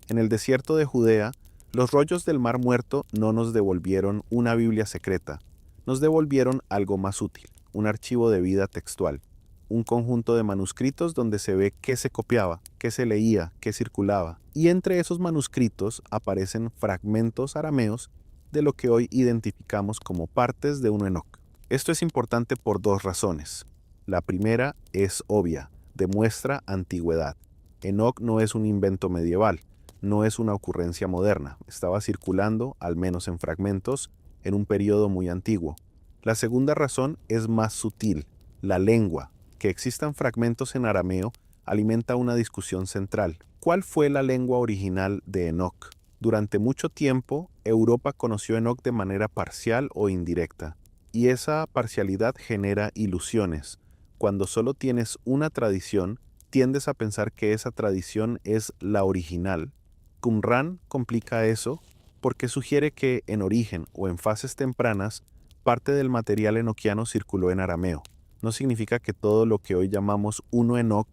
En el desierto de Judea, los rollos del Mar Muerto no nos devolvieron una Biblia secreta, nos devolvieron algo más útil, un archivo de vida textual, un conjunto de manuscritos donde se ve qué se copiaba, qué se leía, qué circulaba, y entre esos manuscritos aparecen fragmentos arameos de lo que hoy identificamos como partes de un Enoch. Esto es importante por dos razones. La primera es obvia, demuestra antigüedad. Enoch no es un invento medieval, no es una ocurrencia moderna, estaba circulando, al menos en fragmentos, en un periodo muy antiguo. La segunda razón es más sutil, la lengua. Que existan fragmentos en arameo alimenta una discusión central. ¿Cuál fue la lengua original de Enoch? Durante mucho tiempo, Europa conoció a Enoch de manera parcial o indirecta, y esa parcialidad genera ilusiones. Cuando solo tienes una tradición, tiendes a pensar que esa tradición es la original. Qumran complica eso porque sugiere que en origen o en fases tempranas, parte del material enoquiano circuló en arameo. No significa que todo lo que hoy llamamos uno Enoch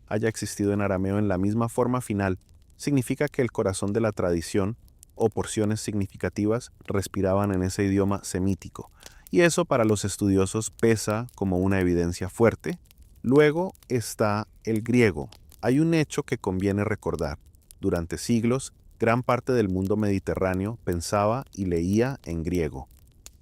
haya existido en arameo en la misma forma final. Significa que el corazón de la tradición o porciones significativas respiraban en ese idioma semítico. Y eso para los estudiosos pesa como una evidencia fuerte. Luego está el griego. Hay un hecho que conviene recordar. Durante siglos, gran parte del mundo mediterráneo pensaba y leía en griego.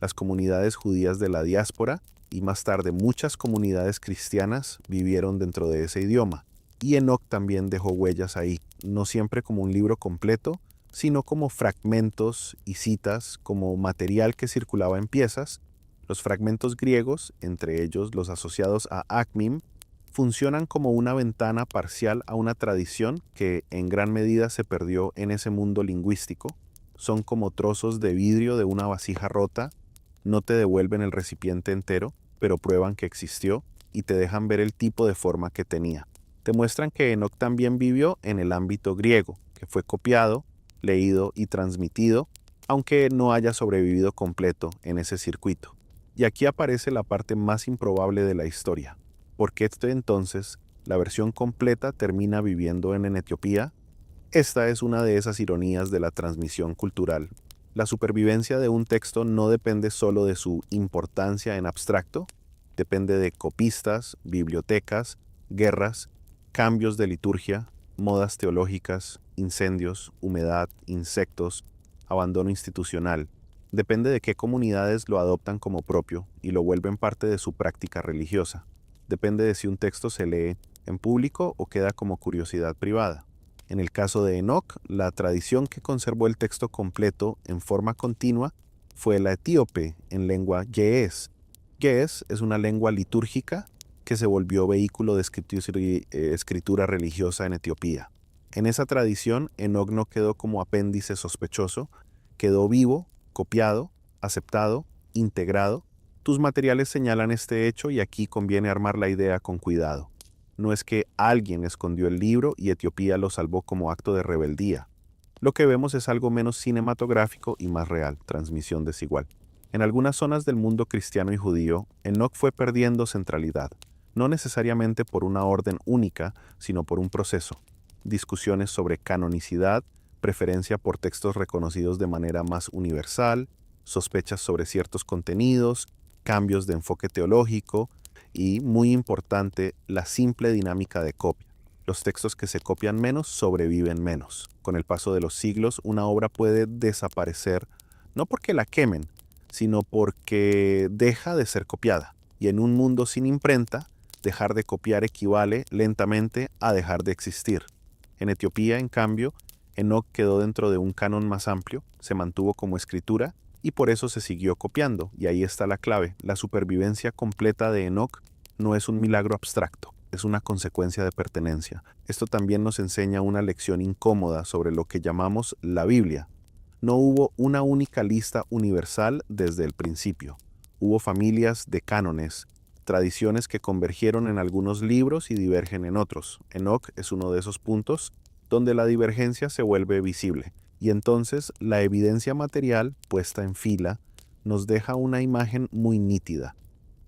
Las comunidades judías de la diáspora y más tarde muchas comunidades cristianas vivieron dentro de ese idioma. Y Enoch también dejó huellas ahí, no siempre como un libro completo, sino como fragmentos y citas, como material que circulaba en piezas. Los fragmentos griegos, entre ellos los asociados a Acmim, funcionan como una ventana parcial a una tradición que en gran medida se perdió en ese mundo lingüístico. Son como trozos de vidrio de una vasija rota, no te devuelven el recipiente entero, pero prueban que existió y te dejan ver el tipo de forma que tenía. Te muestran que Enoch también vivió en el ámbito griego, que fue copiado, leído y transmitido, aunque no haya sobrevivido completo en ese circuito. Y aquí aparece la parte más improbable de la historia. ¿Por qué entonces la versión completa termina viviendo en Etiopía? Esta es una de esas ironías de la transmisión cultural. La supervivencia de un texto no depende solo de su importancia en abstracto, depende de copistas, bibliotecas, guerras, cambios de liturgia, modas teológicas, incendios, humedad, insectos, abandono institucional. Depende de qué comunidades lo adoptan como propio y lo vuelven parte de su práctica religiosa. Depende de si un texto se lee en público o queda como curiosidad privada. En el caso de Enoc, la tradición que conservó el texto completo en forma continua fue la etíope en lengua ge'ez. Ge'ez es una lengua litúrgica que se volvió vehículo de escritura religiosa en Etiopía. En esa tradición, Enoc no quedó como apéndice sospechoso, quedó vivo, copiado, aceptado, integrado. Tus materiales señalan este hecho y aquí conviene armar la idea con cuidado. No es que alguien escondió el libro y Etiopía lo salvó como acto de rebeldía. Lo que vemos es algo menos cinematográfico y más real, transmisión desigual. En algunas zonas del mundo cristiano y judío, Enoc fue perdiendo centralidad, no necesariamente por una orden única, sino por un proceso. Discusiones sobre canonicidad, preferencia por textos reconocidos de manera más universal, sospechas sobre ciertos contenidos, cambios de enfoque teológico y, muy importante, la simple dinámica de copia. Los textos que se copian menos sobreviven menos. Con el paso de los siglos, una obra puede desaparecer no porque la quemen, sino porque deja de ser copiada. Y en un mundo sin imprenta, dejar de copiar equivale lentamente a dejar de existir. En Etiopía, en cambio, Enoc quedó dentro de un canon más amplio, se mantuvo como escritura y por eso se siguió copiando. Y ahí está la clave. La supervivencia completa de Enoc no es un milagro abstracto, es una consecuencia de pertenencia. Esto también nos enseña una lección incómoda sobre lo que llamamos la Biblia. No hubo una única lista universal desde el principio. Hubo familias de cánones, tradiciones que convergieron en algunos libros y divergen en otros. Enoc es uno de esos puntos donde la divergencia se vuelve visible. Y entonces la evidencia material, puesta en fila, nos deja una imagen muy nítida.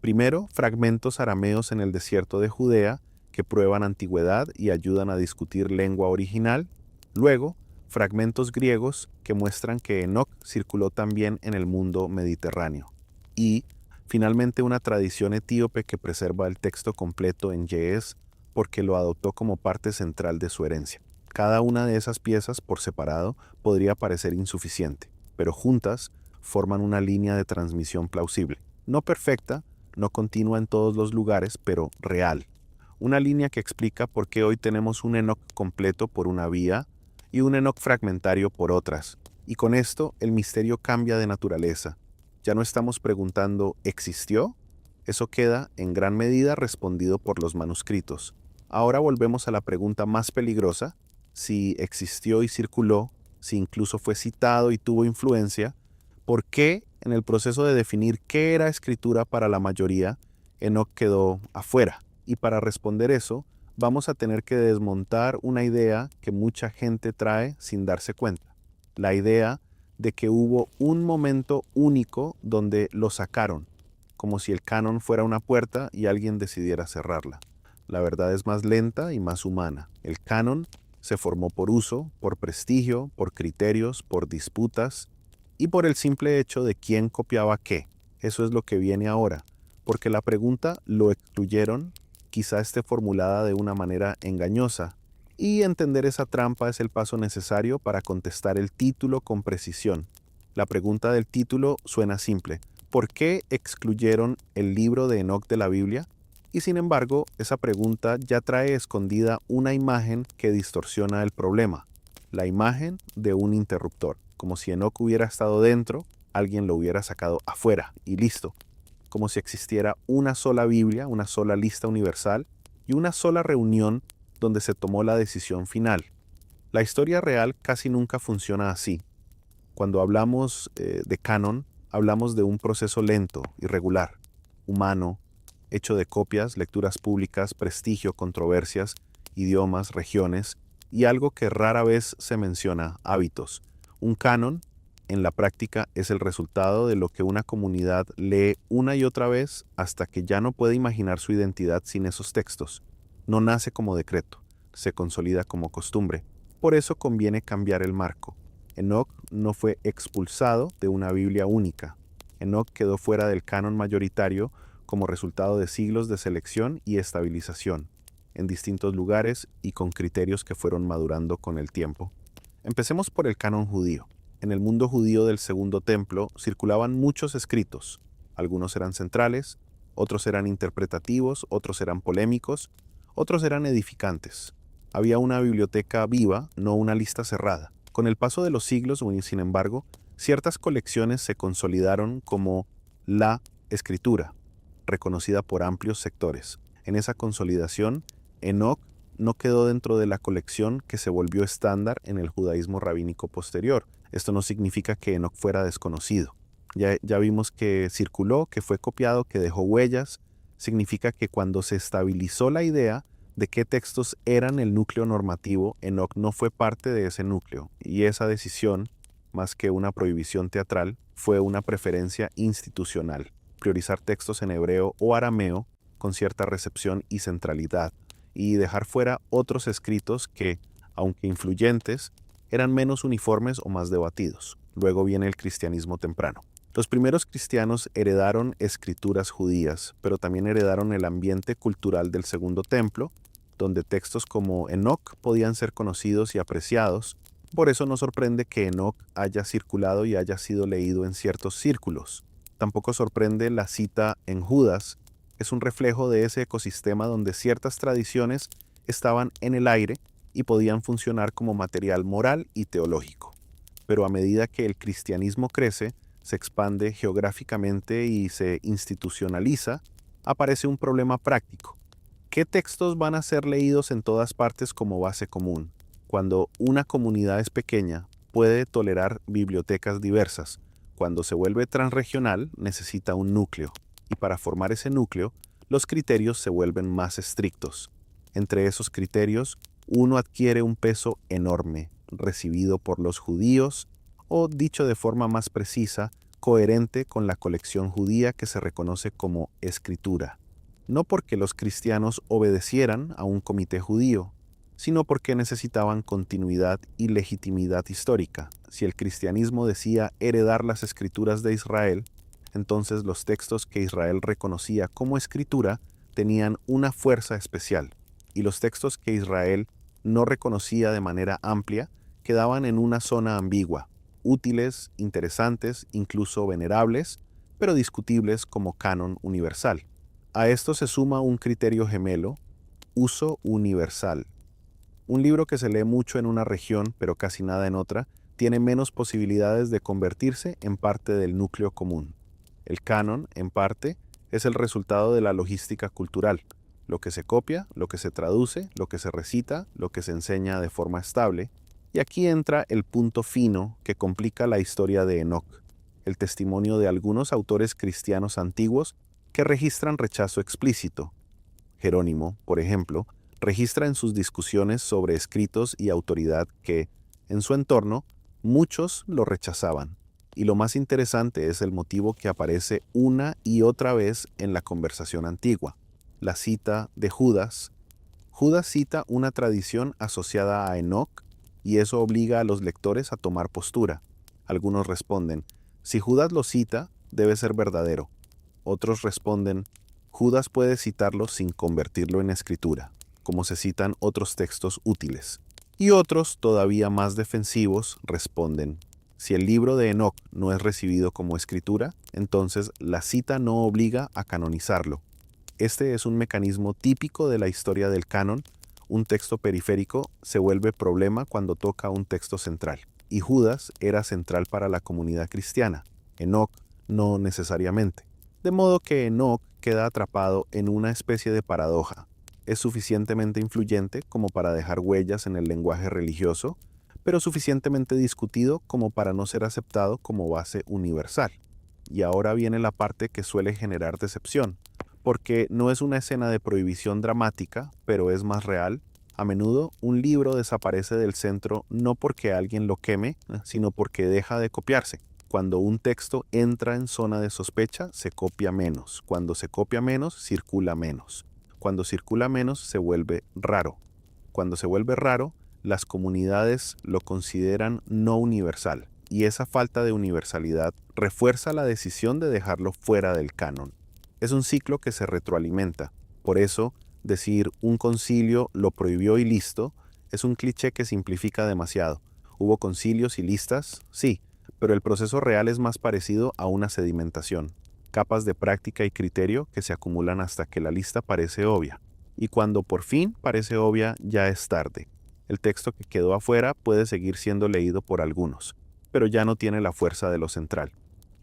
Primero, fragmentos arameos en el desierto de Judea que prueban antigüedad y ayudan a discutir lengua original. Luego, fragmentos griegos que muestran que Enoc circuló también en el mundo mediterráneo. Y, finalmente, una tradición etíope que preserva el texto completo en ge'ez porque lo adoptó como parte central de su herencia. Cada una de esas piezas por separado podría parecer insuficiente, pero juntas forman una línea de transmisión plausible. No perfecta, no continua en todos los lugares, pero real. Una línea que explica por qué hoy tenemos un Enoc completo por una vía y un Enoc fragmentario por otras. Y con esto el misterio cambia de naturaleza. Ya no estamos preguntando ¿existió? Eso queda en gran medida respondido por los manuscritos. Ahora volvemos a la pregunta más peligrosa: si existió y circuló, si incluso fue citado y tuvo influencia, ¿por qué en el proceso de definir qué era escritura para la mayoría, Enoc quedó afuera? Y para responder eso, vamos a tener que desmontar una idea que mucha gente trae sin darse cuenta. La idea de que hubo un momento único donde lo sacaron, como si el canon fuera una puerta y alguien decidiera cerrarla. La verdad es más lenta y más humana. El canon se formó por uso, por prestigio, por criterios, por disputas y por el simple hecho de quién copiaba qué. Eso es lo que viene ahora, porque la pregunta ¿lo excluyeron? Quizá esté formulada de una manera engañosa, y entender esa trampa es el paso necesario para contestar el título con precisión. La pregunta del título suena simple: ¿por qué excluyeron el libro de Enoc de la Biblia? Y sin embargo, esa pregunta ya trae escondida una imagen que distorsiona el problema, la imagen de un interruptor, como si Enoc hubiera estado dentro, alguien lo hubiera sacado afuera y listo, como si existiera una sola Biblia, una sola lista universal y una sola reunión donde se tomó la decisión final. La historia real casi nunca funciona así. Cuando hablamos de canon, hablamos de un proceso lento, irregular, humano, hecho de copias, lecturas públicas, prestigio, controversias, idiomas, regiones y algo que rara vez se menciona: hábitos. Un canon, en la práctica, es el resultado de lo que una comunidad lee una y otra vez hasta que ya no puede imaginar su identidad sin esos textos. No nace como decreto, se consolida como costumbre. Por eso conviene cambiar el marco. Enoc no fue expulsado de una Biblia única. Enoc quedó fuera del canon mayoritario como resultado de siglos de selección y estabilización, en distintos lugares y con criterios que fueron madurando con el tiempo. Empecemos por el canon judío. En el mundo judío del Segundo Templo circulaban muchos escritos. Algunos eran centrales, otros eran interpretativos, otros eran polémicos, otros eran edificantes. Había una biblioteca viva, no una lista cerrada. Con el paso de los siglos, sin embargo, ciertas colecciones se consolidaron como la escritura, reconocida por amplios sectores. En esa consolidación, Enoc no quedó dentro de la colección que se volvió estándar en el judaísmo rabínico posterior. Esto no significa que Enoc fuera desconocido. Ya vimos que circuló, que fue copiado, que dejó huellas. Significa que cuando se estabilizó la idea de qué textos eran el núcleo normativo, Enoc no fue parte de ese núcleo, y esa decisión, más que una prohibición teatral, fue una preferencia institucional, priorizar textos en hebreo o arameo con cierta recepción y centralidad, y dejar fuera otros escritos que, aunque influyentes, eran menos uniformes o más debatidos. Luego viene el cristianismo temprano. Los primeros cristianos heredaron escrituras judías, pero también heredaron el ambiente cultural del Segundo Templo, donde textos como Enoc podían ser conocidos y apreciados. Por eso no sorprende que Enoc haya circulado y haya sido leído en ciertos círculos. Tampoco sorprende la cita en Judas. Es un reflejo de ese ecosistema donde ciertas tradiciones estaban en el aire y podían funcionar como material moral y teológico. Pero a medida que el cristianismo crece, se expande geográficamente y se institucionaliza, aparece un problema práctico. ¿Qué textos van a ser leídos en todas partes como base común? Cuando una comunidad es pequeña, puede tolerar bibliotecas diversas. Cuando se vuelve transregional, necesita un núcleo. Y para formar ese núcleo, los criterios se vuelven más estrictos. Entre esos criterios, uno adquiere un peso enorme, recibido por los judíos, o dicho de forma más precisa, coherente con la colección judía que se reconoce como escritura. No porque los cristianos obedecieran a un comité judío, sino porque necesitaban continuidad y legitimidad histórica. Si el cristianismo decía heredar las escrituras de Israel, entonces los textos que Israel reconocía como escritura tenían una fuerza especial, y los textos que Israel no reconocía de manera amplia quedaban en una zona ambigua, útiles, interesantes, incluso venerables, pero discutibles como canon universal. A esto se suma un criterio gemelo, uso universal. Un libro que se lee mucho en una región, pero casi nada en otra, tiene menos posibilidades de convertirse en parte del núcleo común. El canon, en parte, es el resultado de la logística cultural, lo que se copia, lo que se traduce, lo que se recita, lo que se enseña de forma estable. Y aquí entra el punto fino que complica la historia de Enoc, el testimonio de algunos autores cristianos antiguos que registran rechazo explícito. Jerónimo, por ejemplo, registra en sus discusiones sobre escritos y autoridad que, en su entorno, muchos lo rechazaban. Y lo más interesante es el motivo que aparece una y otra vez en la conversación antigua, la cita de Judas. Judas cita una tradición asociada a Enoc, y eso obliga a los lectores a tomar postura. Algunos responden, si Judas lo cita, debe ser verdadero. Otros responden, Judas puede citarlo sin convertirlo en escritura, como se citan otros textos útiles. Y otros, todavía más defensivos, responden, si el libro de Enoc no es recibido como escritura, entonces la cita no obliga a canonizarlo. Este es un mecanismo típico de la historia del canon. Un texto periférico se vuelve problema cuando toca un texto central. Y Judas era central para la comunidad cristiana. Enoc no necesariamente. De modo que Enoc queda atrapado en una especie de paradoja. Es suficientemente influyente como para dejar huellas en el lenguaje religioso, pero suficientemente discutido como para no ser aceptado como base universal. Y ahora viene la parte que suele generar decepción, porque no es una escena de prohibición dramática, pero es más real. A menudo un libro desaparece del centro no porque alguien lo queme, sino porque deja de copiarse. Cuando un texto entra en zona de sospecha, se copia menos. Cuando se copia menos, circula menos. Cuando circula menos, se vuelve raro. Cuando se vuelve raro, las comunidades lo consideran no universal, y esa falta de universalidad refuerza la decisión de dejarlo fuera del canon. Es un ciclo que se retroalimenta. Por eso, decir un concilio lo prohibió y listo es un cliché que simplifica demasiado. ¿Hubo concilios y listas? Sí, pero el proceso real es más parecido a una sedimentación, capas de práctica y criterio que se acumulan hasta que la lista parece obvia. Y cuando por fin parece obvia, ya es tarde. El texto que quedó afuera puede seguir siendo leído por algunos, pero ya no tiene la fuerza de lo central.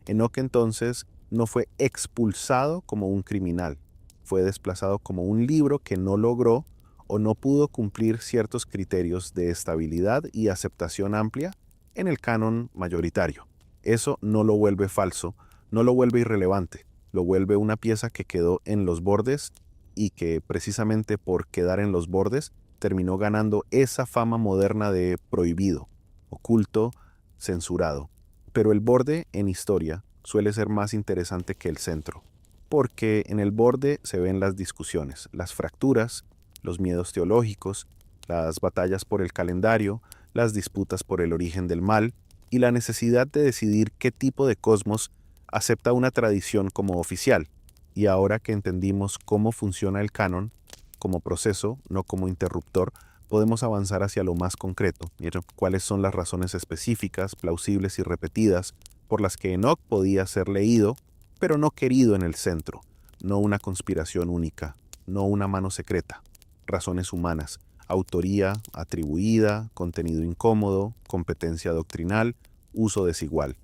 Enoc entonces no fue expulsado como un criminal, fue desplazado como un libro que no logró o no pudo cumplir ciertos criterios de estabilidad y aceptación amplia en el canon mayoritario. Eso no lo vuelve falso, no lo vuelve irrelevante, lo vuelve una pieza que quedó en los bordes y que precisamente por quedar en los bordes terminó ganando esa fama moderna de prohibido, oculto, censurado. Pero el borde en historia suele ser más interesante que el centro, porque en el borde se ven las discusiones, las fracturas, los miedos teológicos, las batallas por el calendario, las disputas por el origen del mal y la necesidad de decidir qué tipo de cosmos acepta una tradición como oficial. Y ahora que entendimos cómo funciona el canon, como proceso, no como interruptor, podemos avanzar hacia lo más concreto, cuáles son las razones específicas, plausibles y repetidas por las que Enoc podía ser leído, pero no querido en el centro, no una conspiración única, no una mano secreta. Razones humanas, autoría atribuida, contenido incómodo, competencia doctrinal, uso desigual.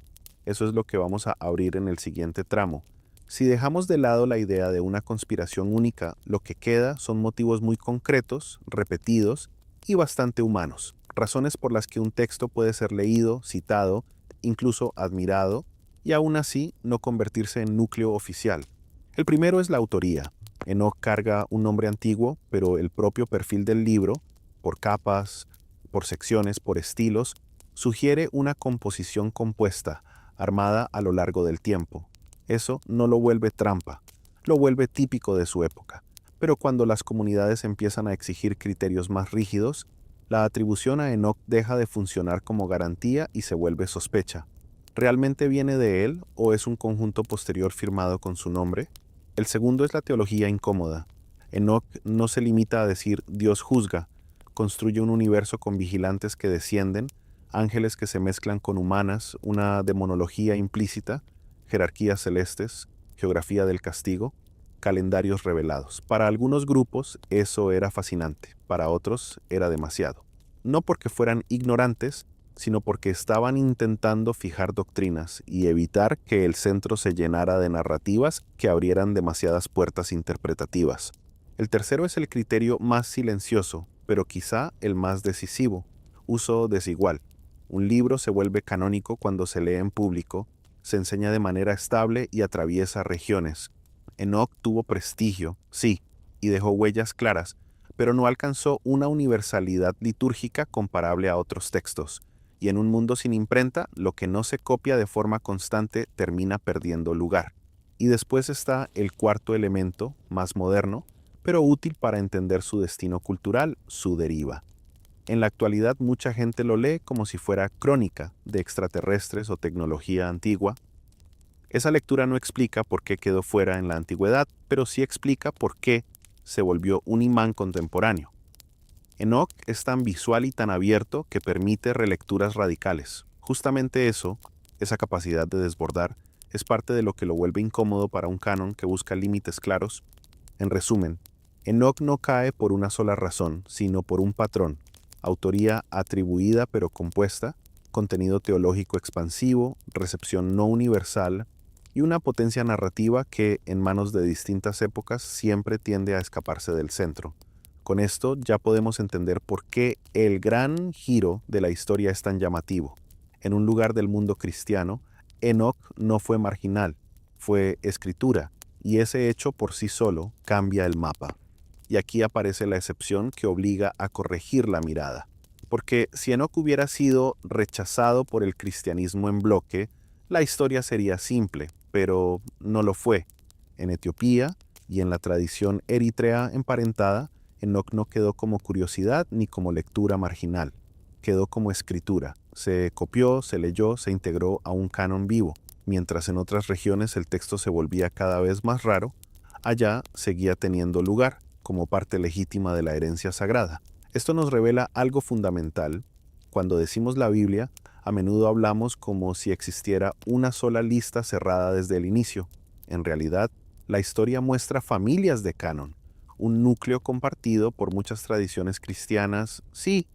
Eso es lo que vamos a abrir en el siguiente tramo. Si dejamos de lado la idea de una conspiración única, lo que queda son motivos muy concretos, repetidos y bastante humanos, razones por las que un texto puede ser leído, citado, incluso admirado, y aún así no convertirse en núcleo oficial. El primero es la autoría. Enoc carga un nombre antiguo, pero el propio perfil del libro, por capas, por secciones, por estilos, sugiere una composición compuesta, armada a lo largo del tiempo. Eso no lo vuelve trampa, lo vuelve típico de su época. Pero cuando las comunidades empiezan a exigir criterios más rígidos, la atribución a Enoc deja de funcionar como garantía y se vuelve sospecha. ¿Realmente viene de él o es un conjunto posterior firmado con su nombre? El segundo es la teología incómoda. Enoc no se limita a decir Dios juzga, construye un universo con vigilantes que descienden, ángeles que se mezclan con humanas, una demonología implícita, jerarquías celestes, geografía del castigo, calendarios revelados. Para algunos grupos eso era fascinante, para otros era demasiado. No porque fueran ignorantes, sino porque estaban intentando fijar doctrinas y evitar que el centro se llenara de narrativas que abrieran demasiadas puertas interpretativas. El tercero es el criterio más silencioso, pero quizá el más decisivo: uso desigual. Un libro se vuelve canónico cuando se lee en público, se enseña de manera estable y atraviesa regiones. Enoc tuvo prestigio, sí, y dejó huellas claras, pero no alcanzó una universalidad litúrgica comparable a otros textos. Y en un mundo sin imprenta, lo que no se copia de forma constante termina perdiendo lugar. Y después está el cuarto elemento, más moderno, pero útil para entender su destino cultural, su deriva. En la actualidad mucha gente lo lee como si fuera crónica de extraterrestres o tecnología antigua. Esa lectura no explica por qué quedó fuera en la antigüedad, pero sí explica por qué se volvió un imán contemporáneo. Enoc es tan visual y tan abierto que permite relecturas radicales. Justamente eso, esa capacidad de desbordar, es parte de lo que lo vuelve incómodo para un canon que busca límites claros. En resumen, Enoc no cae por una sola razón, sino por un patrón: autoría atribuida pero compuesta, contenido teológico expansivo, recepción no universal y una potencia narrativa que, en manos de distintas épocas, siempre tiende a escaparse del centro. Con esto ya podemos entender por qué el gran giro de la historia es tan llamativo. En un lugar del mundo cristiano, Enoc no fue marginal, fue escritura, y ese hecho por sí solo cambia el mapa. Y aquí aparece la excepción que obliga a corregir la mirada. Porque si Enoc hubiera sido rechazado por el cristianismo en bloque, la historia sería simple, pero no lo fue. En Etiopía y en la tradición eritrea emparentada, Enoc no quedó como curiosidad ni como lectura marginal. Quedó como escritura. Se copió, se leyó, se integró a un canon vivo. Mientras en otras regiones el texto se volvía cada vez más raro, allá seguía teniendo lugar como parte legítima de la herencia sagrada. Esto nos revela algo fundamental. Cuando decimos la Biblia, a menudo hablamos como si existiera una sola lista cerrada desde el inicio. En realidad, la historia muestra familias de canon, un núcleo compartido por muchas tradiciones cristianas, sí,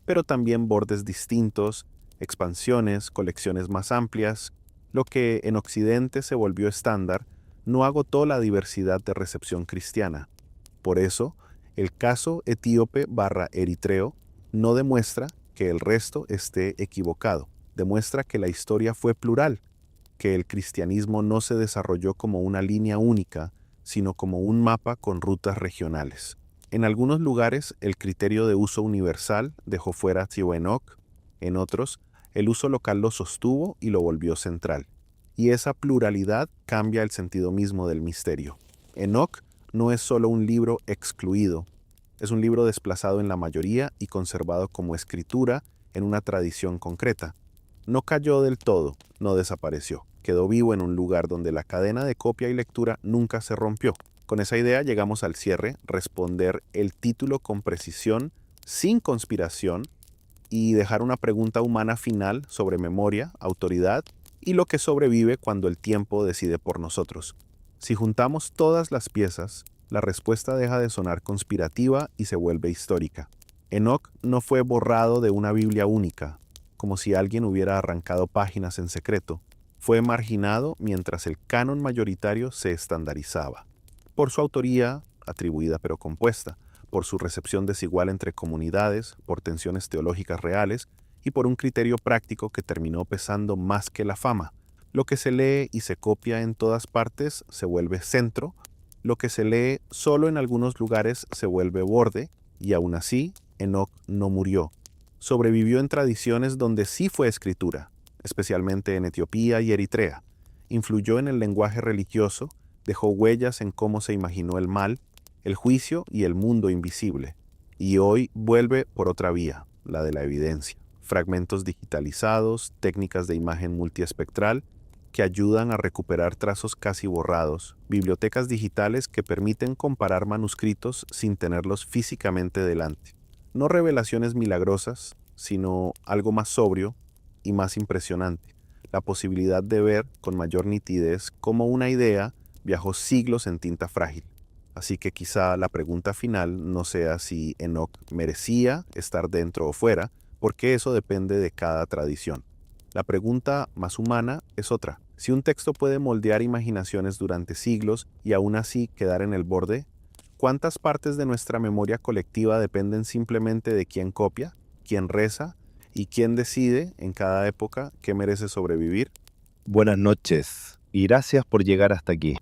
pero también bordes distintos, expansiones, colecciones más amplias. Lo que en Occidente se volvió estándar no agotó la diversidad de recepción cristiana. Por eso, el caso etíope/eritreo no demuestra que el resto esté equivocado, demuestra que la historia fue plural, que el cristianismo no se desarrolló como una línea única, sino como un mapa con rutas regionales. En algunos lugares, el criterio de uso universal dejó fuera a Enoch, en otros, el uso local lo sostuvo y lo volvió central. Y esa pluralidad cambia el sentido mismo del misterio. Enoch no es solo un libro excluido, es un libro desplazado en la mayoría y conservado como escritura en una tradición concreta. No cayó del todo, no desapareció. Quedó vivo en un lugar donde la cadena de copia y lectura nunca se rompió. Con esa idea llegamos al cierre, responder el título con precisión, sin conspiración, y dejar una pregunta humana final sobre memoria, autoridad y lo que sobrevive cuando el tiempo decide por nosotros. Si juntamos todas las piezas, la respuesta deja de sonar conspirativa y se vuelve histórica. Enoch no fue borrado de una Biblia única, como si alguien hubiera arrancado páginas en secreto. Fue marginado mientras el canon mayoritario se estandarizaba. Por su autoría, atribuida pero compuesta, por su recepción desigual entre comunidades, por tensiones teológicas reales y por un criterio práctico que terminó pesando más que la fama. Lo que se lee y se copia en todas partes se vuelve centro, lo que se lee solo en algunos lugares se vuelve borde, y aún así, Enoch no murió. Sobrevivió en tradiciones donde sí fue escritura, especialmente en Etiopía y Eritrea. Influyó en el lenguaje religioso, dejó huellas en cómo se imaginó el mal, el juicio y el mundo invisible. Y hoy vuelve por otra vía, la de la evidencia. Fragmentos digitalizados, técnicas de imagen multiespectral que ayudan a recuperar trazos casi borrados, bibliotecas digitales que permiten comparar manuscritos sin tenerlos físicamente delante. No revelaciones milagrosas, sino algo más sobrio y más impresionante. La posibilidad de ver con mayor nitidez cómo una idea viajó siglos en tinta frágil. Así que quizá la pregunta final no sea si Enoch merecía estar dentro o fuera, porque eso depende de cada tradición. La pregunta más humana es otra. Si un texto puede moldear imaginaciones durante siglos y aún así quedar en el borde, ¿cuántas partes de nuestra memoria colectiva dependen simplemente de quién copia, quién reza y quién decide en cada época qué merece sobrevivir? Buenas noches y gracias por llegar hasta aquí.